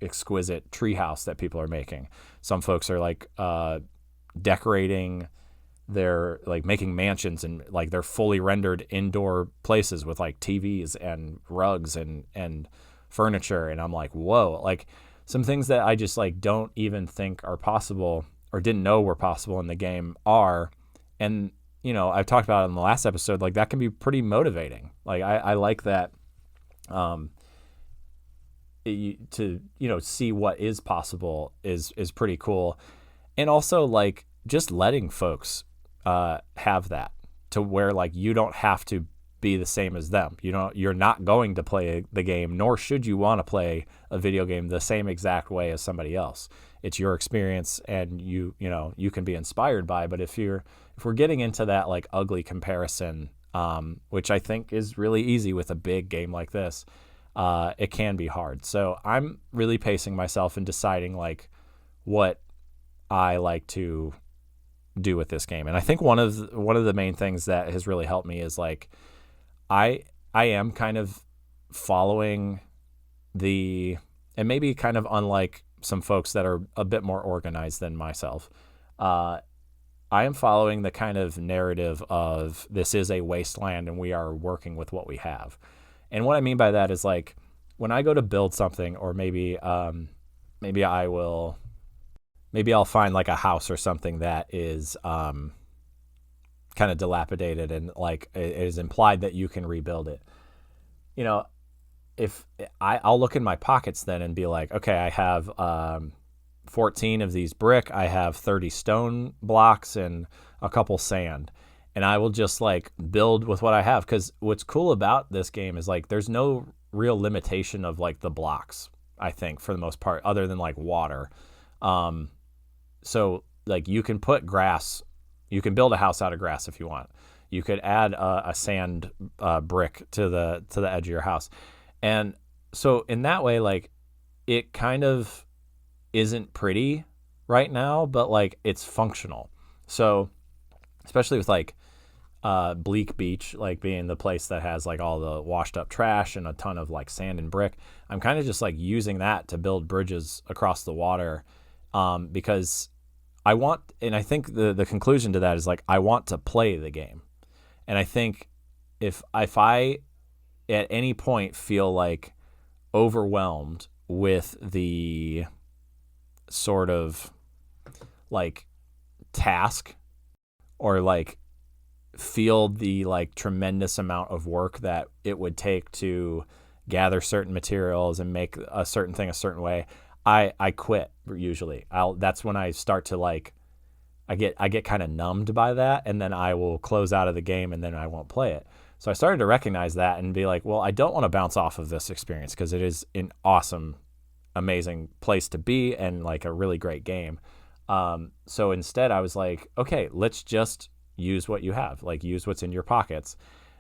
[SPEAKER 1] exquisite treehouse that people are making. Some folks are like decorating. They're like making mansions, and like they're fully rendered indoor places with like TVs and rugs and furniture. And I'm like, whoa, like some things that I just like don't even think are possible or didn't know were possible in the game are. And, I've talked about it in the last episode, like that can be pretty motivating. Like I like that to see what is possible is pretty cool. And also like just letting folks have that, to where like you don't have to be the same as them. You're not going to play the game, nor should you want to play a video game the same exact way as somebody else. It's your experience, and you can be inspired by. But if we're getting into that like ugly comparison, which I think is really easy with a big game like this, it can be hard. So I'm really pacing myself and deciding like what I like to do with this game. And I think one of the main things that has really helped me is like I am kind of following and maybe kind of unlike some folks that are a bit more organized than myself, I am following the kind of narrative of this is a wasteland and we are working with what we have. And what I mean by that is like when I go to build something, or maybe I'll find like a house or something that is kind of dilapidated, and like it is implied that you can rebuild it. You know, if I'll look in my pockets then and be like, okay, I have 14 of these brick, I have 30 stone blocks and a couple sand, and I will just like build with what I have. Because what's cool about this game is like there's no real limitation of like the blocks, I think, for the most part, other than like water. So like you can put grass, you can build a house out of grass if you want. You could add a sand brick to the edge of your house. And so in that way, like it kind of isn't pretty right now, but like it's functional. So especially with like Bleak Beach, like being the place that has like all the washed up trash and a ton of like sand and brick, I'm kind of just like using that to build bridges across the water, because I want, and I think the conclusion to that is like I want to play the game. And I think if I at any point feel like overwhelmed with the sort of like task, or like feel the like tremendous amount of work that it would take to gather certain materials and make a certain thing a certain way, I quit usually. That's when I start to like I get kind of numbed by that, and then I will close out of the game and then I won't play it. So I started to recognize that and be like, well, I don't want to bounce off of this experience because it is an awesome, amazing place to be and like a really great game. So instead I was like, okay, let's just use what you have, like use what's in your pockets.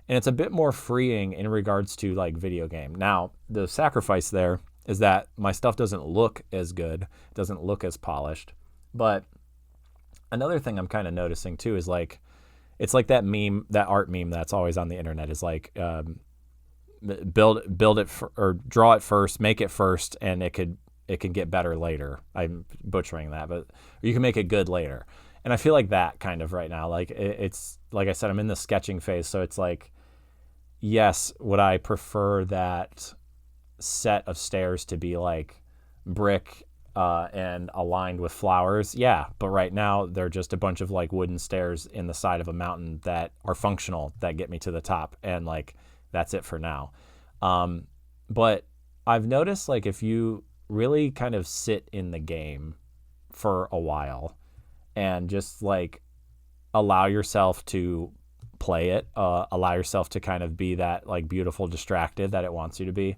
[SPEAKER 1] And it's a bit more freeing in regards to like video game. Now, the sacrifice there is that my stuff doesn't look as good, doesn't look as polished. But another thing I'm kind of noticing too is like, it's like that meme, that art meme that's always on the internet is like, build it or draw it first, make it first, and it can get better later. I'm butchering that, but you can make it good later. And I feel like that kind of right now, like it's like I said, I'm in the sketching phase. So it's like, yes, would I prefer that set of stairs to be like brick and aligned with flowers? Yeah, but right now they're just a bunch of like wooden stairs in the side of a mountain that are functional, that get me to the top, and like that's it for now. But I've noticed like if you really kind of sit in the game for a while and just like allow yourself to play it, allow yourself to kind of be that like beautiful distracted that it wants you to be.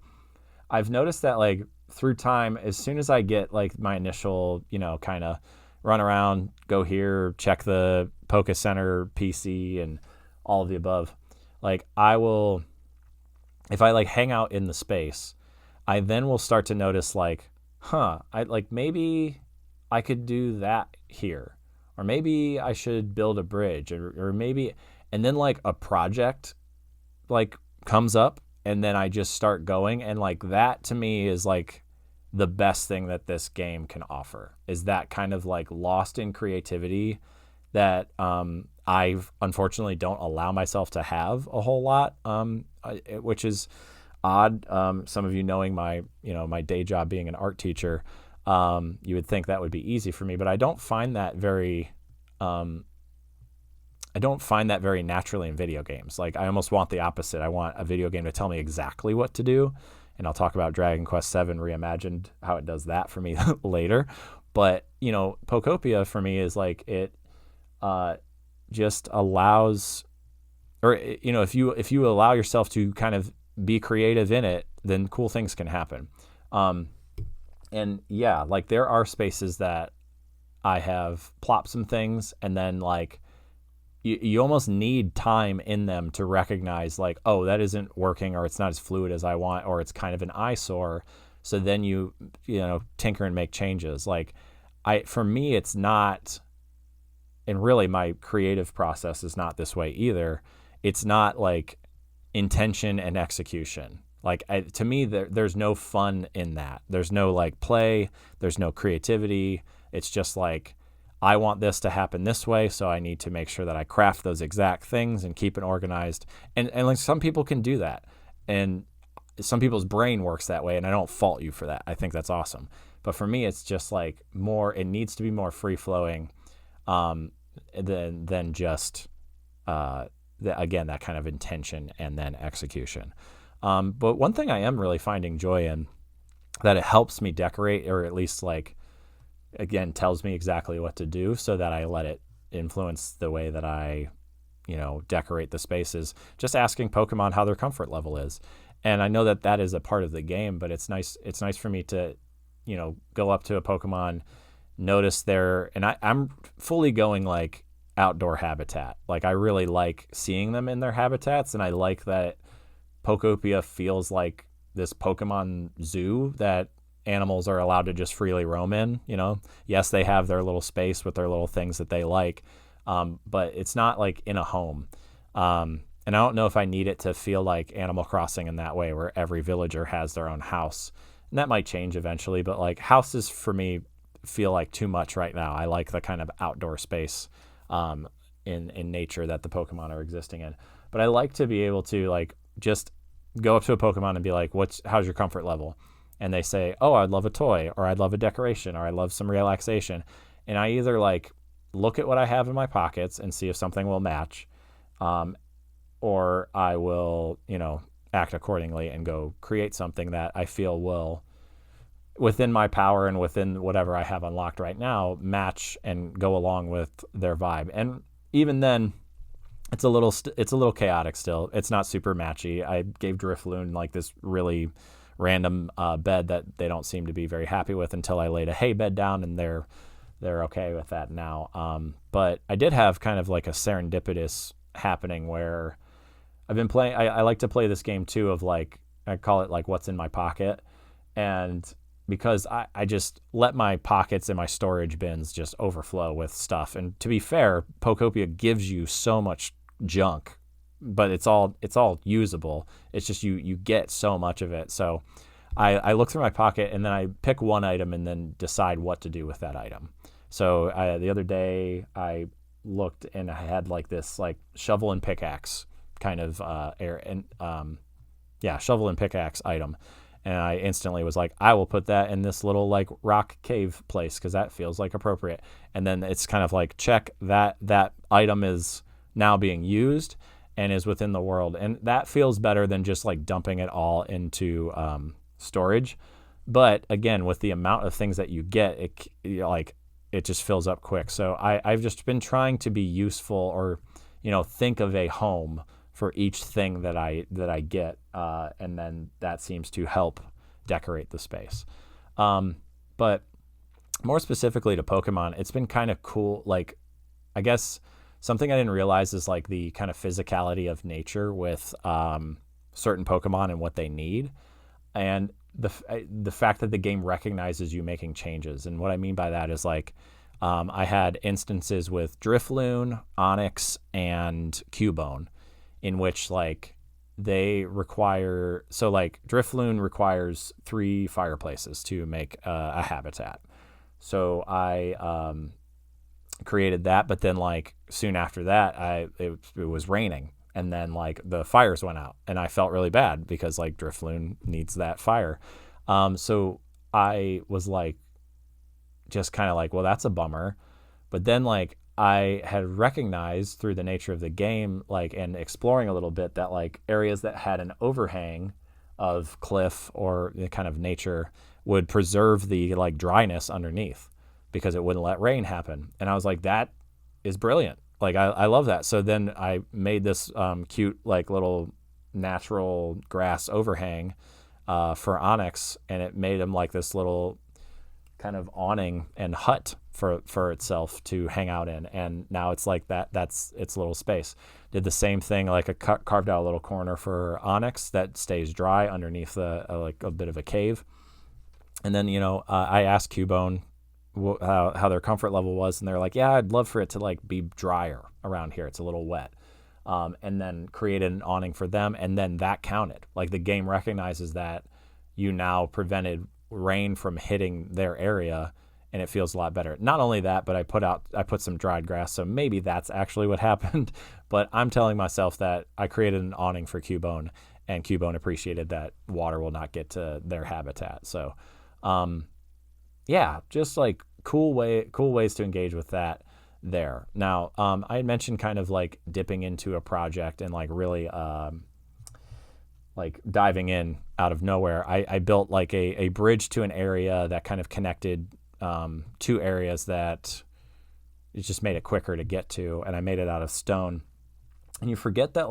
[SPEAKER 1] I've noticed that like through time, as soon as I get like my initial, kind of run around, go here, check the Poke Center PC and all of the above, like I will, if I like hang out in the space, I then will start to notice like, I like maybe I could do that here, or maybe I should build a bridge, or maybe, and then like a project like comes up, and then I just start going, and like that to me is like the best thing that this game can offer, is that kind of like lost in creativity that I unfortunately don't allow myself to have a whole lot, which is odd. Some of you knowing my day job being an art teacher, you would think that would be easy for me, but I don't find that very naturally in video games. Like I almost want the opposite. I want a video game to tell me exactly what to do. And I'll talk about Dragon Quest VII Reimagined, how it does that for me later. But, Pokopia for me is like it just allows, or, if you allow yourself to kind of be creative in it, then cool things can happen. And yeah, like there are spaces that I have plopped some things, and then like you almost need time in them to recognize like, oh, that isn't working, or it's not as fluid as I want, or it's kind of an eyesore. So then you tinker and make changes. Like for me, it's not, and really my creative process is not this way either. It's not like intention and execution. Like to me, there's no fun in that. There's no like play. There's no creativity. It's just like, I want this to happen this way, so I need to make sure that I craft those exact things and keep it organized. And like some people can do that, and some people's brain works that way, and I don't fault you for that. I think that's awesome. But for me, it's just like more. It needs to be more free flowing, than just again, that kind of intention and then execution. But one thing I am really finding joy in, that it helps me decorate, or at least like, again, tells me exactly what to do so that I let it influence the way that I, decorate the spaces, just asking Pokemon how their comfort level is. And I know that is a part of the game, but it's nice for me to, go up to a Pokemon, notice and I'm fully going like outdoor habitat. Like I really like seeing them in their habitats, and I like that Pokopia feels like this Pokemon zoo that animals are allowed to just freely roam in. Yes, they have their little space with their little things that they like, but it's not like in a home. And I don't know if I need it to feel like Animal Crossing in that way, where every villager has their own house. And that might change eventually, but like houses for me feel like too much right now. I like the kind of outdoor space in nature that the Pokemon are existing in. But I like to be able to like just go up to a Pokemon and be like, how's your comfort level? And they say, oh, I'd love a toy, or I'd love a decoration, or I'd love some relaxation. And I either like look at what I have in my pockets and see if something will match, or I will, act accordingly and go create something that I feel will, within my power and within whatever I have unlocked right now, match and go along with their vibe. And even then, it's a little chaotic still. It's not super matchy. I gave Drifloon like this really random bed that they don't seem to be very happy with until I laid a hay bed down, and they're okay with that now. But I did have kind of like a serendipitous happening where I've been playing. I like to play this game too of like, I call it like what's in my pocket. And because I just let my pockets and my storage bins just overflow with stuff. And to be fair, Pokopia gives you so much junk, but it's all usable. It's just you get so much of it. So I look through my pocket, and then I pick one item and then decide what to do with that item. So the other day I looked, and I had like this like shovel and pickaxe kind of shovel and pickaxe item. And I instantly was like, I will put that in this little like rock cave place because that feels like appropriate. And then it's kind of like, check that item is now being used and is within the world. And that feels better than just like dumping it all into storage. But again, with the amount of things that you get, it just fills up quick. So I've just been trying to be useful, or, think of a home for each thing that I get, and then that seems to help decorate the space. But more specifically to Pokemon, it's been kind of cool. Like, I guess something I didn't realize is like the kind of physicality of nature with certain Pokemon and what they need, and the fact that the game recognizes you making changes. And what I mean by that is like, I had instances with Drifloon, Onix, and Cubone, in which like they require, so like Drifloon requires 3 fireplaces to make a habitat. So I created that, but then like soon after that, it was raining, and then like the fires went out, and I felt really bad because like Drifloon needs that fire. So I was like, just kind of like, well, that's a bummer. But then like I had recognized through the nature of the game, like, and exploring a little bit, that like areas that had an overhang of cliff or the kind of nature would preserve the like dryness underneath because it wouldn't let rain happen. And I was like, that is brilliant. Like, I love that. So then I made this cute, like little natural grass overhang for Onix, and it made him like this little kind of awning and hut for itself to hang out in. And now it's like that's its little space. Did the same thing, like carved out a little corner for Onix that stays dry underneath like a bit of a cave. And then, I asked Cubone how their comfort level was, and they're like, yeah, I'd love for it to like be drier around here. It's a little wet. and then created an awning for them, and then that counted. Like the game recognizes that you now prevented rain from hitting their area, and it feels a lot better. Not only that, but I put some dried grass, so maybe that's actually what happened. But I'm telling myself that I created an awning for Cubone, and Cubone appreciated that water will not get to their habitat. So, yeah, just like cool ways to engage with that there. Now, I had mentioned kind of like dipping into a project and like really like diving in out of nowhere. I built like a bridge to an area that kind of connected two areas that it just made it quicker to get to, and I made it out of stone. And you forget that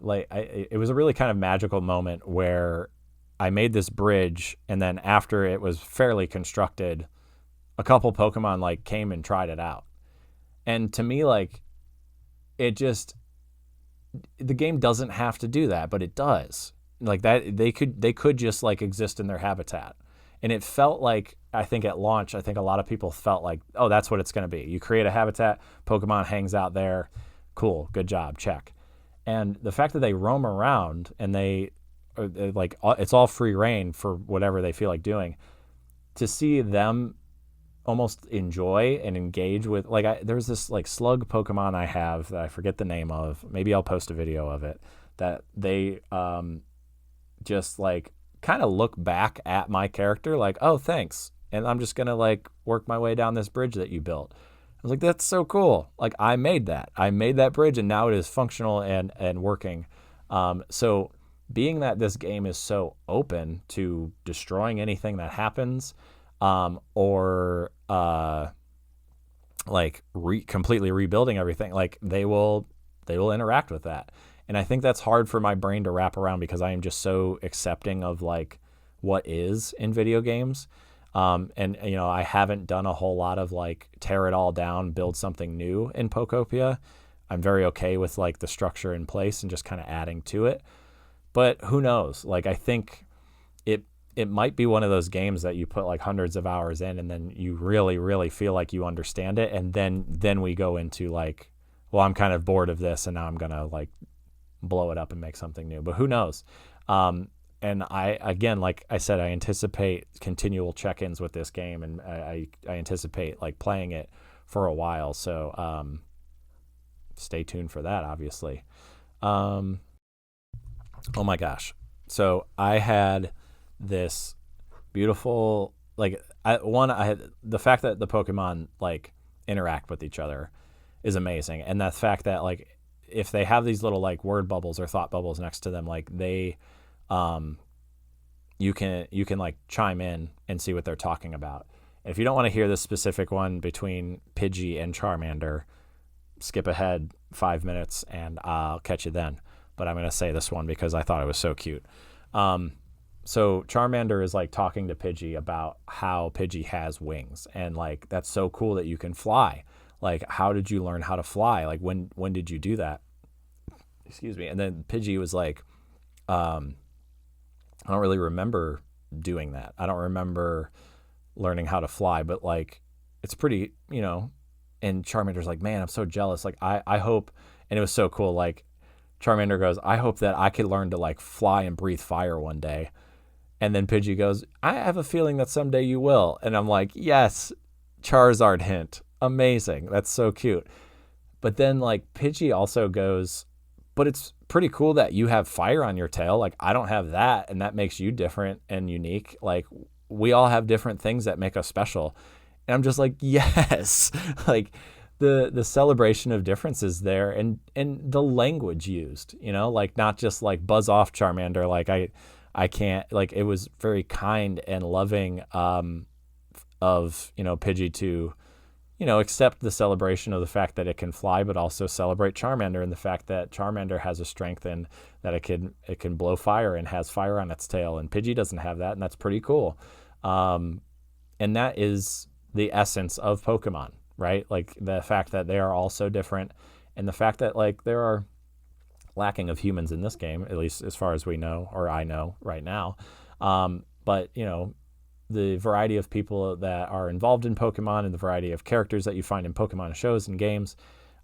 [SPEAKER 1] it was a really kind of magical moment where I made this bridge, and then after it was fairly constructed, a couple Pokemon like came and tried it out. And to me, like, it just, the game doesn't have to do that, but it does. Like that, they could just like exist in their habitat. And it felt like, I think at launch, I think a lot of people felt like, oh, that's what it's going to be. You create a habitat, Pokemon hangs out there. Cool. Good job. Check. And the fact that they roam around and they like, it's all free reign for whatever they feel like doing, to see them almost enjoy and engage with, like, there's this like slug Pokemon I have that I forget the name of. Maybe I'll post a video of it, that they just like kind of look back at my character like, oh, thanks. And I'm just going to like work my way down this bridge that you built. I was like, that's so cool. Like I made that bridge, and now it is functional and working. So being that this game is so open to destroying anything that happens, or like completely rebuilding everything, like they will interact with that. And I think that's hard for my brain to wrap around because I am just so accepting of like what is in video games. And you know, I haven't done a whole lot of like tear it all down, build something new in Pokopia. I'm very okay with like the structure in place and just kind of adding to it. But who knows? Like I think it might be one of those games that you put like hundreds of hours in, and then you really, really feel like you understand it. And then we go into like, well, I'm kind of bored of this, and now I'm going to like blow it up and make something new. But who knows? And I, again, like I said, I anticipate continual check-ins with this game, and I anticipate like playing it for a while. So stay tuned for that, obviously. Oh my gosh. So I had this beautiful, like, I had the fact that the Pokemon like interact with each other is amazing. And the fact that like, if they have these little like word bubbles or thought bubbles next to them, like they, you can like chime in and see what they're talking about. And if you don't want to hear this specific one between Pidgey and Charmander, skip ahead 5 minutes and I'll catch you then. But I'm going to say this one because I thought it was so cute. So Charmander is like talking to Pidgey about how Pidgey has wings, and like that's so cool that you can fly. Like, how did you learn how to fly? Like, when did you do that? Excuse me. And then Pidgey was like, I don't really remember doing that. I don't remember learning how to fly, but like, it's pretty, you know. And Charmander's like, man, I'm so jealous. Like, I hope, and it was so cool. Like, Charmander goes, I hope that I could learn to like fly and breathe fire one day. And then Pidgey goes, I have a feeling that someday you will. And I'm like, yes, Charizard hint. Amazing. That's so cute. But then like Pidgey also goes, but it's pretty cool that you have fire on your tail. Like I don't have that, and that makes you different and unique. Like we all have different things that make us special. And I'm just like, yes. Like the celebration of differences there, and the language used, you know, like not just like buzz off Charmander. Like I can't, like, it was very kind and loving of, you know, Pidgey to, you know, accept the celebration of the fact that it can fly, but also celebrate Charmander and the fact that Charmander has a strength and that it can blow fire and has fire on its tail, and Pidgey doesn't have that, and that's pretty cool. And that is the essence of Pokemon, right? Like the fact that they are all so different, and the fact that like there are lacking of humans in this game, at least as far as we know, or I know right now. But you know, the variety of people that are involved in Pokemon and the variety of characters that you find in Pokemon shows and games,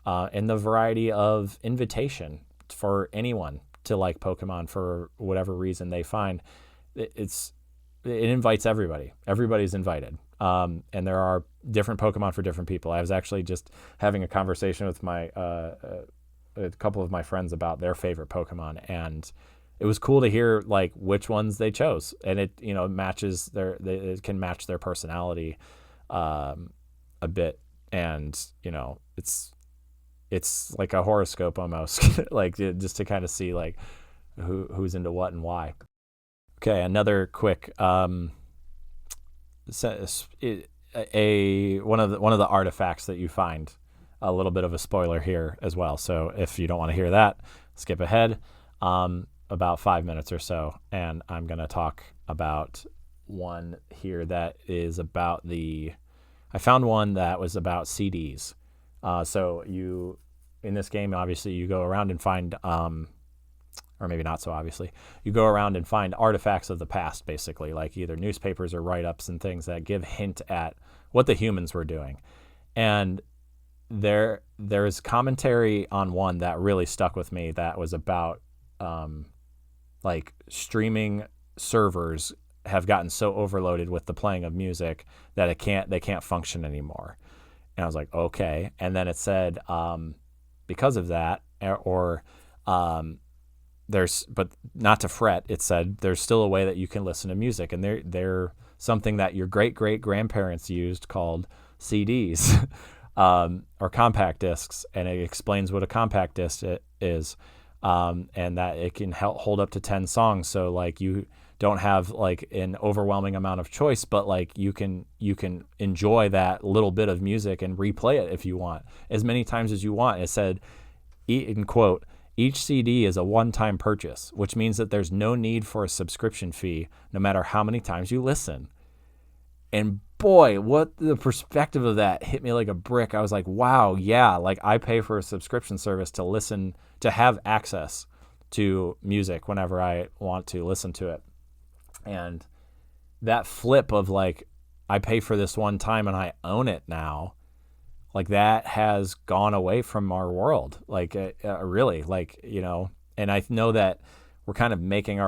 [SPEAKER 1] and the variety of invitation for anyone to like Pokemon for whatever reason they find. It invites everybody. Everybody's invited. And there are different Pokemon for different people. I was actually just having a conversation with my a couple of my friends about their favorite Pokemon, and it was cool to hear like which ones they chose, and it matches it can match their personality a bit, and it's like a horoscope almost, like just to kind of see like who's into what and why. Okay, another quick one of the artifacts that you find, a little bit of a spoiler here as well. So if you don't want to hear that, skip ahead about 5 minutes or so, and I'm going to talk about one here that is about I found one that was about CDs. So in this game, obviously, you go around and find, or maybe not so obviously, you go around and find artifacts of the past, basically, like either newspapers or write-ups and things that give hint at what the humans were doing. And there's commentary on one that really stuck with me that was about like streaming servers have gotten so overloaded with the playing of music that they can't function anymore. And I was like, okay. And then it said because of that, or but not to fret, it said there's still a way that you can listen to music, and they're something that your great-great-grandparents used called CDs. Or compact discs, and it explains what a compact disc is, and that it can hold up to 10 songs. So like you don't have like an overwhelming amount of choice, but like you can enjoy that little bit of music and replay it if you want as many times as you want. It said, in quote, "Each CD is a one-time purchase, which means that there's no need for a subscription fee no matter how many times you listen." And boy, what the perspective of that hit me like a brick. I was like, wow, yeah, like I pay for a subscription service to have access to music whenever I want to listen to it. And that flip of like, I pay for this one time and I own it now, like that has gone away from our world. Like really, like, and I know that we're kind of making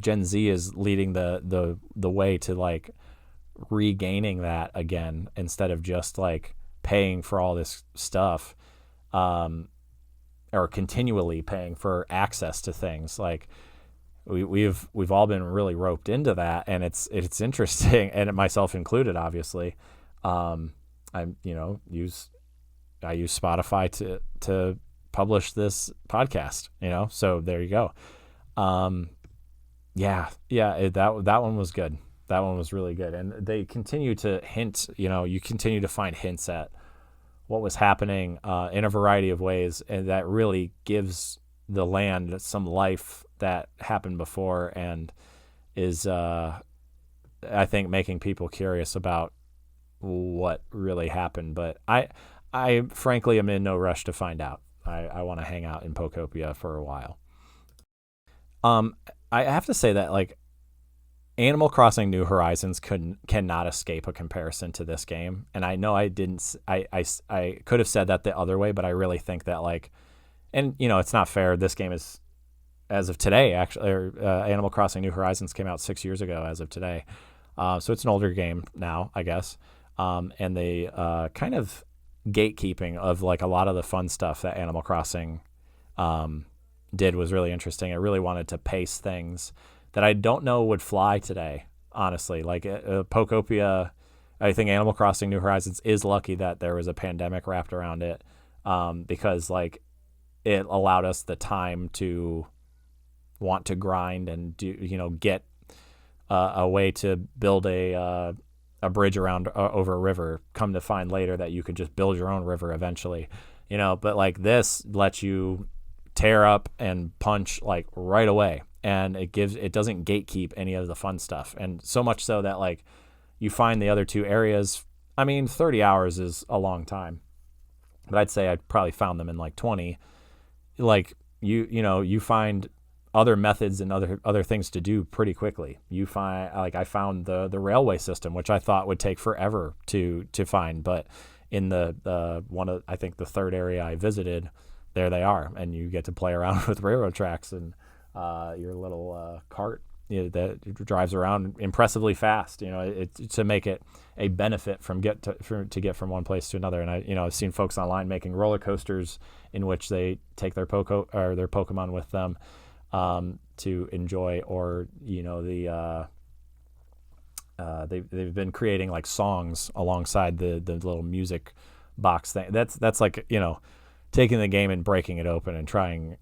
[SPEAKER 1] Gen Z is leading the way to like regaining that again, instead of just like paying for all this stuff, or continually paying for access to things. Like we've all been really roped into that, and it's interesting, and myself included, obviously. I use Spotify to publish this podcast, so there you go. That one was good. That one was really good. And they continue to hint, you continue to find hints at what was happening in a variety of ways, and that really gives the land some life that happened before, and is, I think, making people curious about what really happened. But I frankly am in no rush to find out. I want to hang out in Pokopia for a while. I have to say that, like, Animal Crossing New Horizons cannot escape a comparison to this game. And I know I could have said that the other way, but I really think that, like, and it's not fair. This game is, as of today, actually, Animal Crossing New Horizons came out 6 years ago as of today. So it's an older game now, I guess. And the kind of gatekeeping of like a lot of the fun stuff that Animal Crossing did was really interesting. It really wanted to pace things that I don't know would fly today, honestly. Like Pokopia, I think Animal Crossing New Horizons is lucky that there was a pandemic wrapped around it, because like it allowed us the time to want to grind and do, get a way to build a bridge over a river. Come to find later that you could just build your own river eventually, but like this lets you tear up and punch like right away. And it doesn't gatekeep any of the fun stuff. And so much so that like you find the other two areas. I mean, 30 hours is a long time, but I'd say I probably found them in like 20. Like you find other methods and other things to do pretty quickly. You find, like, I found the railway system, which I thought would take forever to find, but in the one of, I think the third area I visited, there they are, and you get to play around with railroad tracks and your little cart, that drives around impressively fast. To make it a benefit to get from one place to another. And I've seen folks online making roller coasters in which they take their their Pokemon with them to enjoy, or they've been creating like songs alongside the little music box thing. That's like taking the game and breaking it open and trying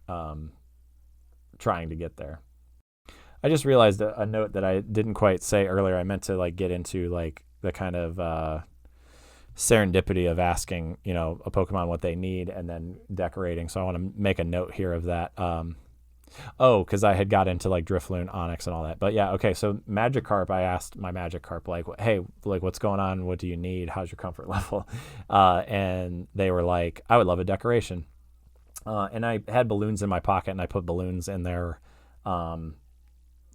[SPEAKER 1] to get there. I just realized a note that I didn't quite say earlier. I meant to like get into like the kind of serendipity of asking a Pokemon what they need and then decorating. So I want to make a note here of that. Because I had got into like Drifloon, Onyx, and all that. But yeah, okay. So Magikarp, I asked my Magikarp like, hey, like what's going on? What do you need? How's your comfort level? And they were like, I would love a decoration. And I had balloons in my pocket, and I put balloons in their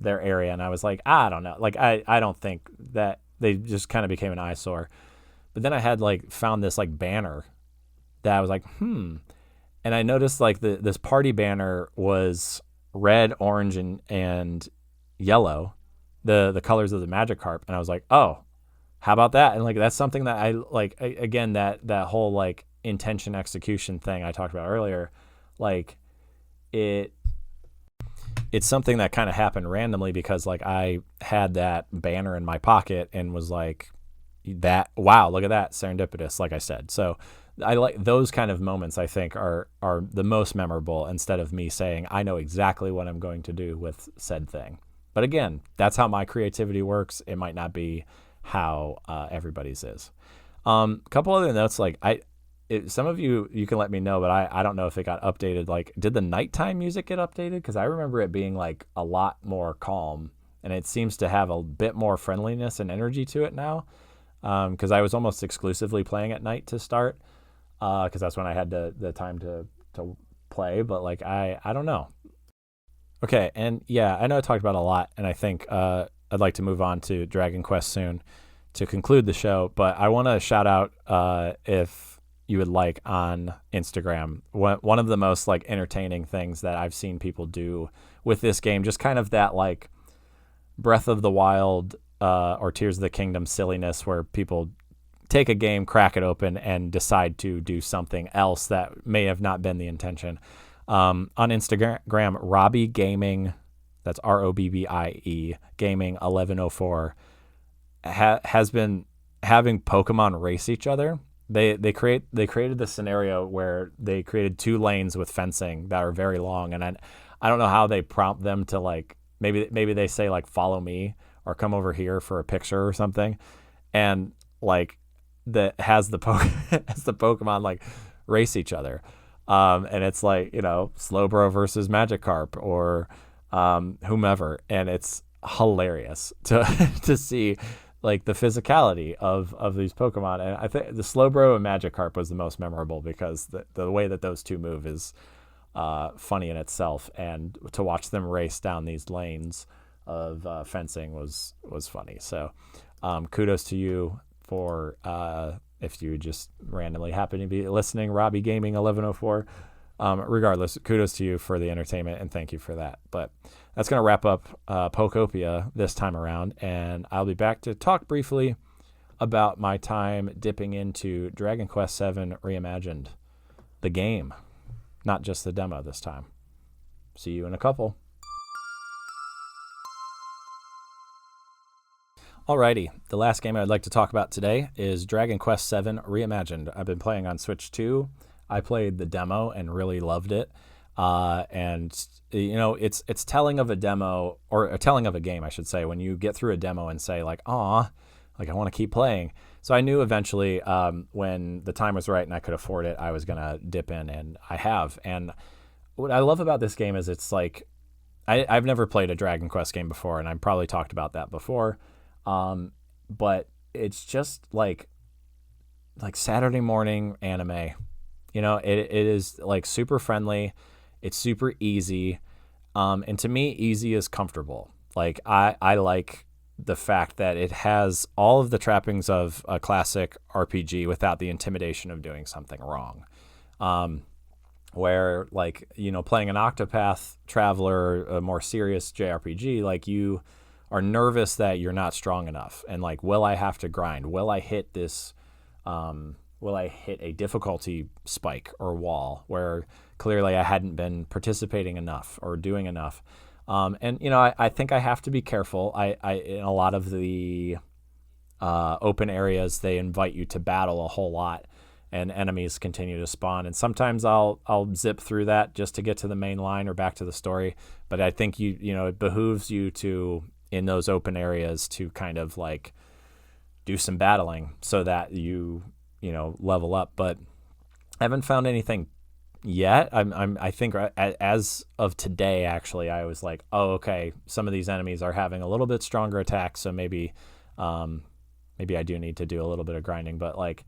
[SPEAKER 1] area, and I was like, I don't know, like I don't think that, they just kind of became an eyesore. But then I had like found this like banner that I was like, and I noticed like this party banner was red, orange, and yellow, the colors of the Magikarp, and I was like, oh, how about that? And like that's something that I like, again, that whole like intention execution thing I talked about earlier, like it's something that kind of happened randomly because like I had that banner in my pocket and was like, that, wow, look at that, serendipitous, like I said. So I like those kind of moments, I think are the most memorable, instead of me saying I know exactly what I'm going to do with said thing. But again, that's how my creativity works. It might not be how everybody's is. Couple other notes, like some of you can let me know, but I don't know if it got updated. Like, did the nighttime music get updated? Because I remember it being like a lot more calm, and it seems to have a bit more friendliness and energy to it now. Because I was almost exclusively playing at night to start, because that's when I had the time to play. But like I don't know. Okay, and yeah, I know I talked about a lot, and I think I'd like to move on to Dragon Quest soon to conclude the show. But I want to shout out if you would like on Instagram, one of the most like entertaining things that I've seen people do with this game, just kind of that like Breath of the Wild or Tears of the Kingdom silliness, where people take a game, crack it open, and decide to do something else that may have not been the intention. On Instagram, Robbie Gaming, that's ROBBIE Gaming 1104, has been having Pokemon race each other. They created this scenario where they created 2 lanes with fencing that are very long, and I don't know how they prompt them to like, maybe they say like follow me or come over here for a picture or something, and like that has the Pokemon like race each other, and it's like Slowbro versus Magikarp or whomever, and it's hilarious to see like the physicality of these Pokemon. And I think the Slowbro and Magikarp was the most memorable because the way that those two move is funny in itself, and to watch them race down these lanes of fencing was funny. So kudos to you for if you just randomly happen to be listening, Robbie Gaming 1104. Regardless, kudos to you for the entertainment, and thank you for that. But that's going to wrap up Pokopia this time around, and I'll be back to talk briefly about my time dipping into Dragon Quest VII Reimagined, the game, not just the demo this time. See you in a couple. Alrighty, the last game I'd like to talk about today is Dragon Quest VII Reimagined. I've been playing on Switch 2. I played the demo and really loved it. And it's telling of a demo, or telling of a game, I should say, when you get through a demo and say like, "Aw, like I want to keep playing." So I knew eventually, when the time was right and I could afford it, I was gonna dip in, and I have. And what I love about this game is it's like, I've never played a Dragon Quest game before, and I've probably talked about that before. But it's just like Saturday morning anime. It is like super friendly. It's super easy. And to me, easy is comfortable. Like I like the fact that it has all of the trappings of a classic RPG without the intimidation of doing something wrong. Where, like, playing an Octopath Traveler, a more serious JRPG, like, you are nervous that you're not strong enough. And, like, will I have to grind? Will I hit this, will I hit a difficulty spike or wall where clearly I hadn't been participating enough or doing enough? And, I think I have to be careful. I in a lot of the open areas, they invite you to battle a whole lot, and enemies continue to spawn. And sometimes I'll zip through that just to get to the main line or back to the story. But I think it behooves you to, in those open areas, to kind of like do some battling so that you level up. But I haven't found anything yet. I think as of today, actually, I was like, oh, okay, some of these enemies are having a little bit stronger attacks, so maybe I do need to do a little bit of grinding. But like,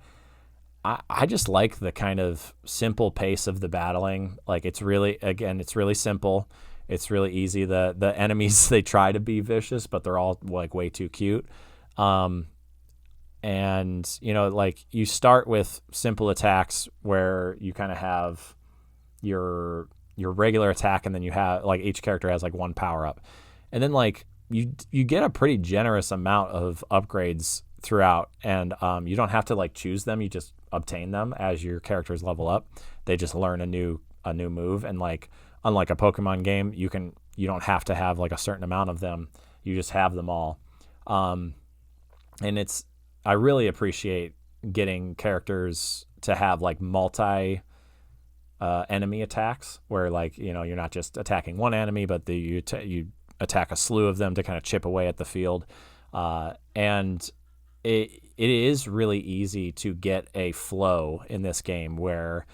[SPEAKER 1] I just like the kind of simple pace of the battling. Like, it's really simple. It's really easy. The enemies, they try to be vicious, but they're all like way too cute. And like, you start with simple attacks where you kind of have your regular attack, and then you have, like, each character has like one power up, and then like you get a pretty generous amount of upgrades throughout, and you don't have to like choose them. You just obtain them as your characters level up. They just learn a new move, and like, unlike a Pokemon game, you don't have to have like a certain amount of them. You just have them all. And I really appreciate getting characters to have like multi enemy attacks, where like, you're not just attacking one enemy, but you attack a slew of them to kind of chip away at the field. And it is really easy to get a flow in this game where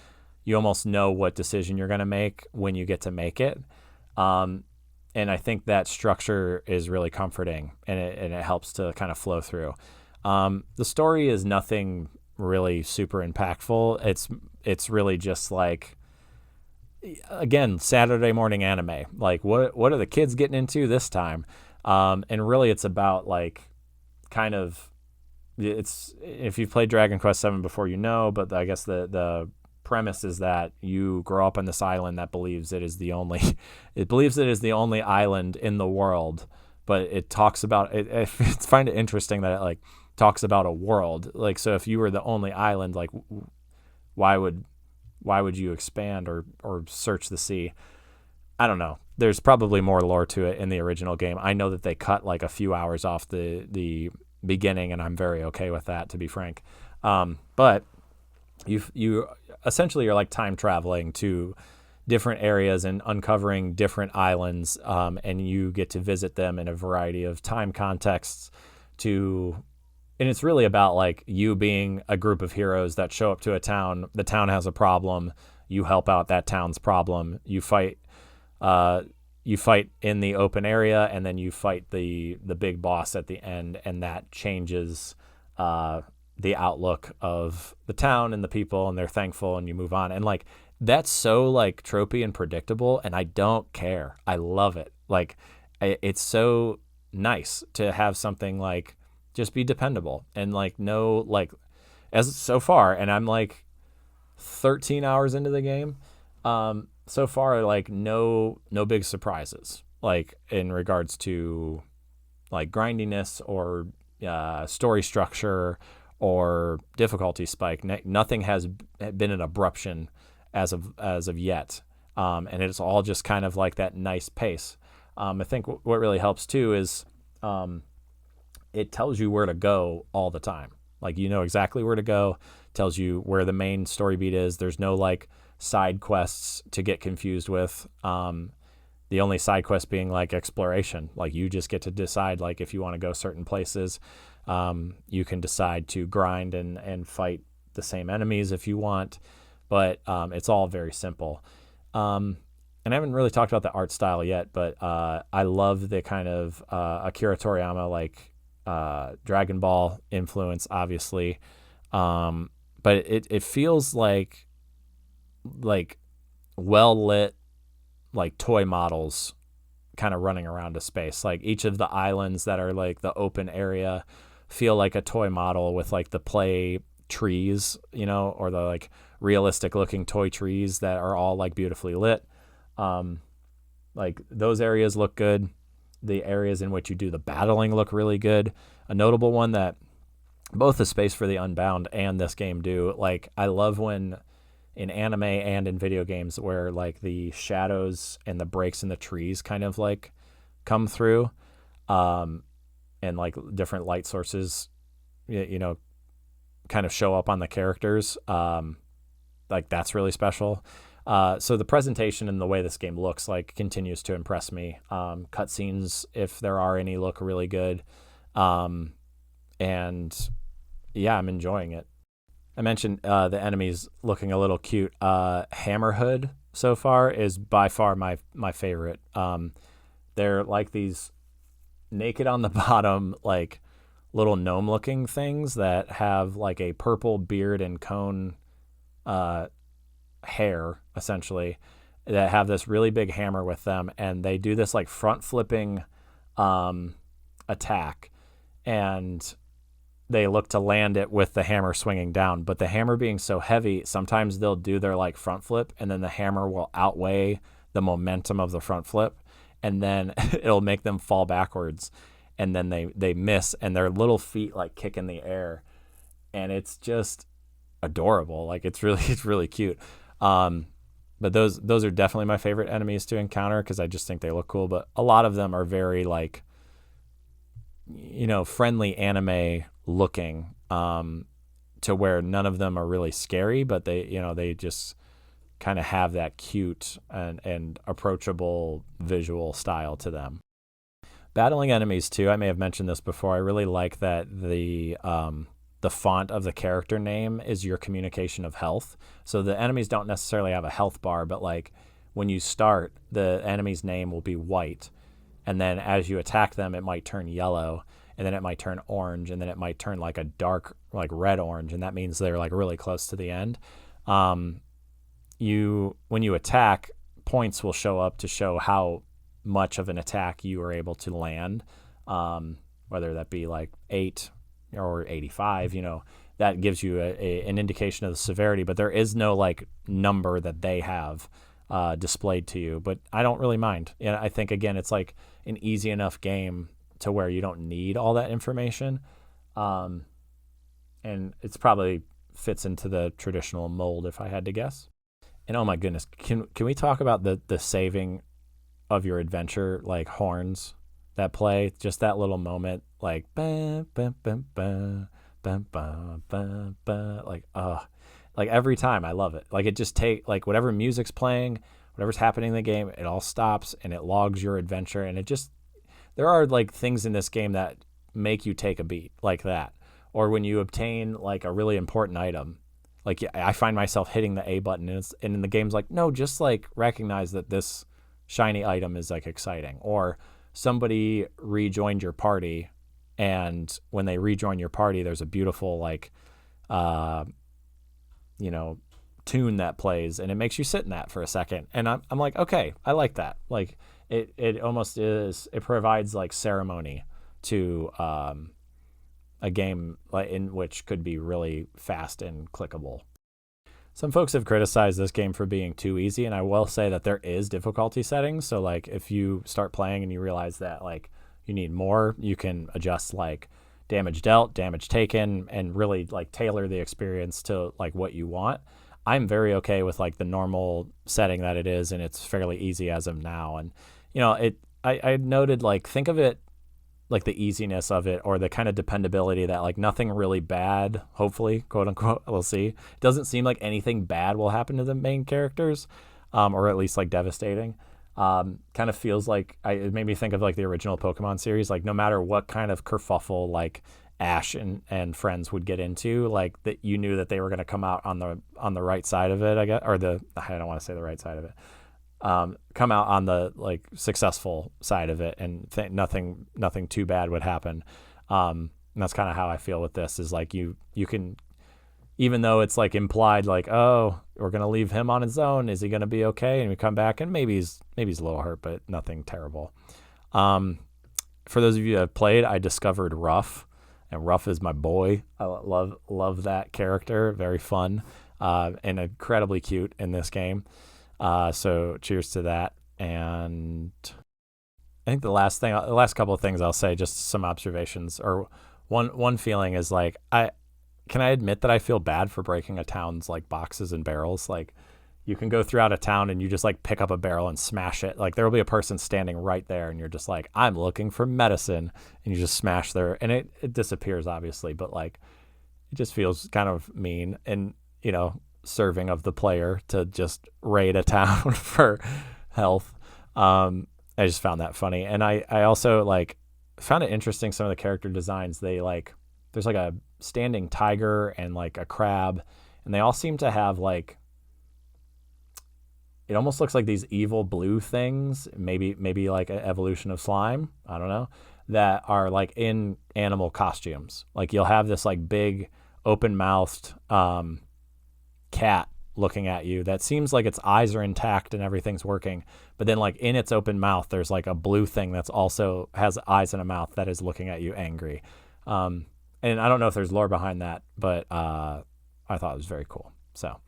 [SPEAKER 1] you almost know what decision you're going to make when you get to make it. And I think that structure is really comforting, and it helps to kind of flow through. The story is nothing really super impactful. It's really just like, again, Saturday morning anime. Like, what are the kids getting into this time? And really, it's about like, kind of, it's, if you've played Dragon Quest VII before, but I guess the premise is that you grow up on this island that believes it is the only island in the world. But it talks about it. I find it interesting that it like talks about a world. Like, so if you were the only island, like, why would you expand or search the sea? I don't know. There's probably more lore to it in the original game. I know that they cut like a few hours off the beginning, and I'm very okay with that, to be frank. But you essentially are like time traveling to different areas and uncovering different islands, and you get to visit them in a variety of time contexts and it's really about like you being a group of heroes that show up to a town. The town has a problem. You help out that town's problem. You fight in the open area, and then you fight the big boss at the end, and that changes the outlook of the town and the people, and they're thankful, and you move on. And like, that's so like tropey and predictable, and I don't care. I love it. Like, it's so nice to have something like just be dependable, and like, no, like, as so far, and I'm like 13 hours into the game, so far, like, no big surprises, like, in regards to like grindiness or story structure or difficulty spike. Nothing has been an abruption as of yet, and it's all just kind of like that nice pace. I think what really helps too is it tells you where to go all the time. Like, you know exactly where to go. Tells you where the main story beat is. There's no like side quests to get confused with. The only side quest being like exploration. Like, you just get to decide, like, if you want to go certain places. You can decide to grind and fight the same enemies if you want, but it's all very simple. And I haven't really talked about the art style yet, but I love the kind of Akira Toriyama, like, Dragon Ball influence, obviously. But it feels like well lit, like, toy models kind of running around a space. Like each of the islands that are like the open area feel like a toy model with like the play trees, or the like realistic looking toy trees that are all like beautifully lit. Like those areas look good. The areas in which you do the battling look really good. A notable one that both the Space for the Unbound and this game do, like I love when in anime and in video games where like the shadows and the breaks in the trees kind of like come through, and like different light sources, kind of show up on the characters. Like that's really special. So the presentation and the way this game looks like continues to impress me. Cutscenes, if there are any, look really good. And yeah, I'm enjoying it. I mentioned the enemies looking a little cute. Hammerhood so far is by far my favorite. They're like these naked on the bottom, like little gnome looking things that have like a purple beard and cone hair, essentially, that have this really big hammer with them, and they do this like front flipping attack, and they look to land it with the hammer swinging down. But the hammer being so heavy, sometimes they'll do their like front flip, and then the hammer will outweigh the momentum of the front flip, and then it'll make them fall backwards, and then they miss, and their little feet like kick in the air, and it's just adorable. Like it's really cute. But those are definitely my favorite enemies to encounter because I just think they look cool. But a lot of them are very like, friendly anime looking, to where none of them are really scary, but they just kind of have that cute and approachable visual style to them. Battling enemies too, I may have mentioned this before. I really like that the font of the character name is your communication of health. So the enemies don't necessarily have a health bar, but like when you start, the enemy's name will be white. And then as you attack them, it might turn yellow, and then it might turn orange, and then it might turn like a dark, like red orange. And that means they're like really close to the end. When you attack, points will show up to show how much of an attack you were able to land. Whether that be like 8 or 85, that gives you an indication of the severity, but there is no like number that they have displayed to you. But I don't really mind. I think again, it's like an easy enough game to where you don't need all that information. And it's probably fits into the traditional mold if I had to guess. And oh my goodness, can we talk about the saving of your adventure, like horns that play, just that little moment, like bah, bah, bah, bah, bah, bah, bah, bah, like every time I love it. Like it just like whatever music's playing, whatever's happening in the game, it all stops and it logs your adventure. And there are like things in this game that make you take a beat like that. Or when you obtain like a really important item, like I find myself hitting the A button and the game's like, no, just like recognize that this shiny item is like exciting. Or somebody rejoined your party, and when they rejoin your party, there's a beautiful like tune that plays, and it makes you sit in that for a second. And I'm like, okay, I like that. Like it almost is, it provides like ceremony to a game in which could be really fast and clickable. Some folks have criticized this game for being too easy, and I will say that there is difficulty settings. So like if you start playing and you realize that like you need more, you can adjust like damage dealt, damage taken, and really like tailor the experience to like what you want. I'm very okay with like the normal setting that it is, and it's fairly easy as of now. And I noted, like, think of it like the easiness of it, or the kind of dependability that like nothing really bad, hopefully, quote unquote, we'll see. It doesn't seem like anything bad will happen to the main characters, or at least like devastating. Kind of feels like it made me think of like the original Pokemon series. Like no matter what kind of kerfuffle like Ash and friends would get into, like that you knew that they were going to come out on the right side of it, I guess, or I don't want to say the right side of it. Come out on the like successful side of it, and nothing too bad would happen. And that's kind of how I feel with this, is like you can even though it's like implied, like, oh, we're gonna leave him on his own. Is he gonna be okay? And we come back, and maybe he's a little hurt, but nothing terrible. For those of you that have played, I discovered Ruff, and Ruff is my boy. I love that character. Very fun, and incredibly cute in this game. So cheers to that. And I think the last couple of things I'll say, just some observations, or one feeling is like, can I admit that I feel bad for breaking a town's like boxes and barrels? Like, you can go throughout a town and you just like pick up a barrel and smash it. Like, there will be a person standing right there and you're just like, I'm looking for medicine, and you just smash their, and it disappears obviously, but like, it just feels kind of mean and, you know, serving of the player to just raid a town for health. I just found that funny. And I also like found it interesting, some of the character designs. They like, there's like a standing tiger and like a crab, and they all seem to have like, it almost looks like these evil blue things, maybe like an evolution of slime, I don't know, that are like in animal costumes. Like, you'll have this like big open-mouthed cat looking at you that seems like its eyes are intact and everything's working, but then like in its open mouth there's like a blue thing that's also has eyes and a mouth that is looking at you angry. And I don't know if there's lore behind that, but I thought it was very cool. So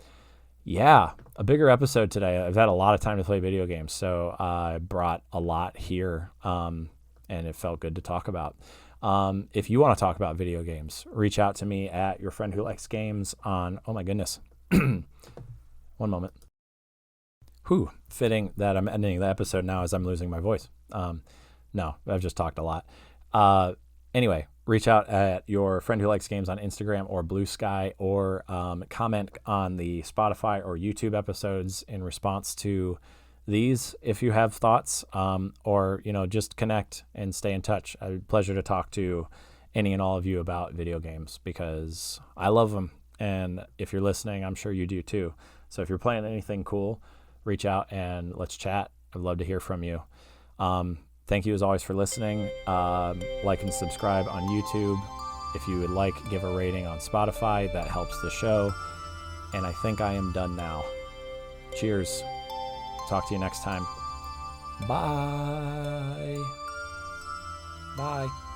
[SPEAKER 1] yeah, a bigger episode today. I've had a lot of time to play video games, so I brought a lot here, and it felt good to talk about. If you want to talk about video games, reach out to me at Your Friend Who Likes Games on, oh my goodness, one moment. Fitting that I'm ending the episode now as I'm losing my voice. No, I've just talked a lot. Anyway, reach out at Your Friend Who Likes Games on Instagram or Blue Sky, or comment on the Spotify or YouTube episodes in response to these if you have thoughts, or, you know, just connect and stay in touch. A pleasure to talk to any and all of you about video games, because I love them. And if you're listening, I'm sure you do too. So if you're playing anything cool, reach out and let's chat. I'd love to hear from you. Thank you as always for listening. Like and subscribe on YouTube. If you would like, give a rating on Spotify. That helps the show. And I think I am done now. Cheers. Talk to you next time. Bye. Bye.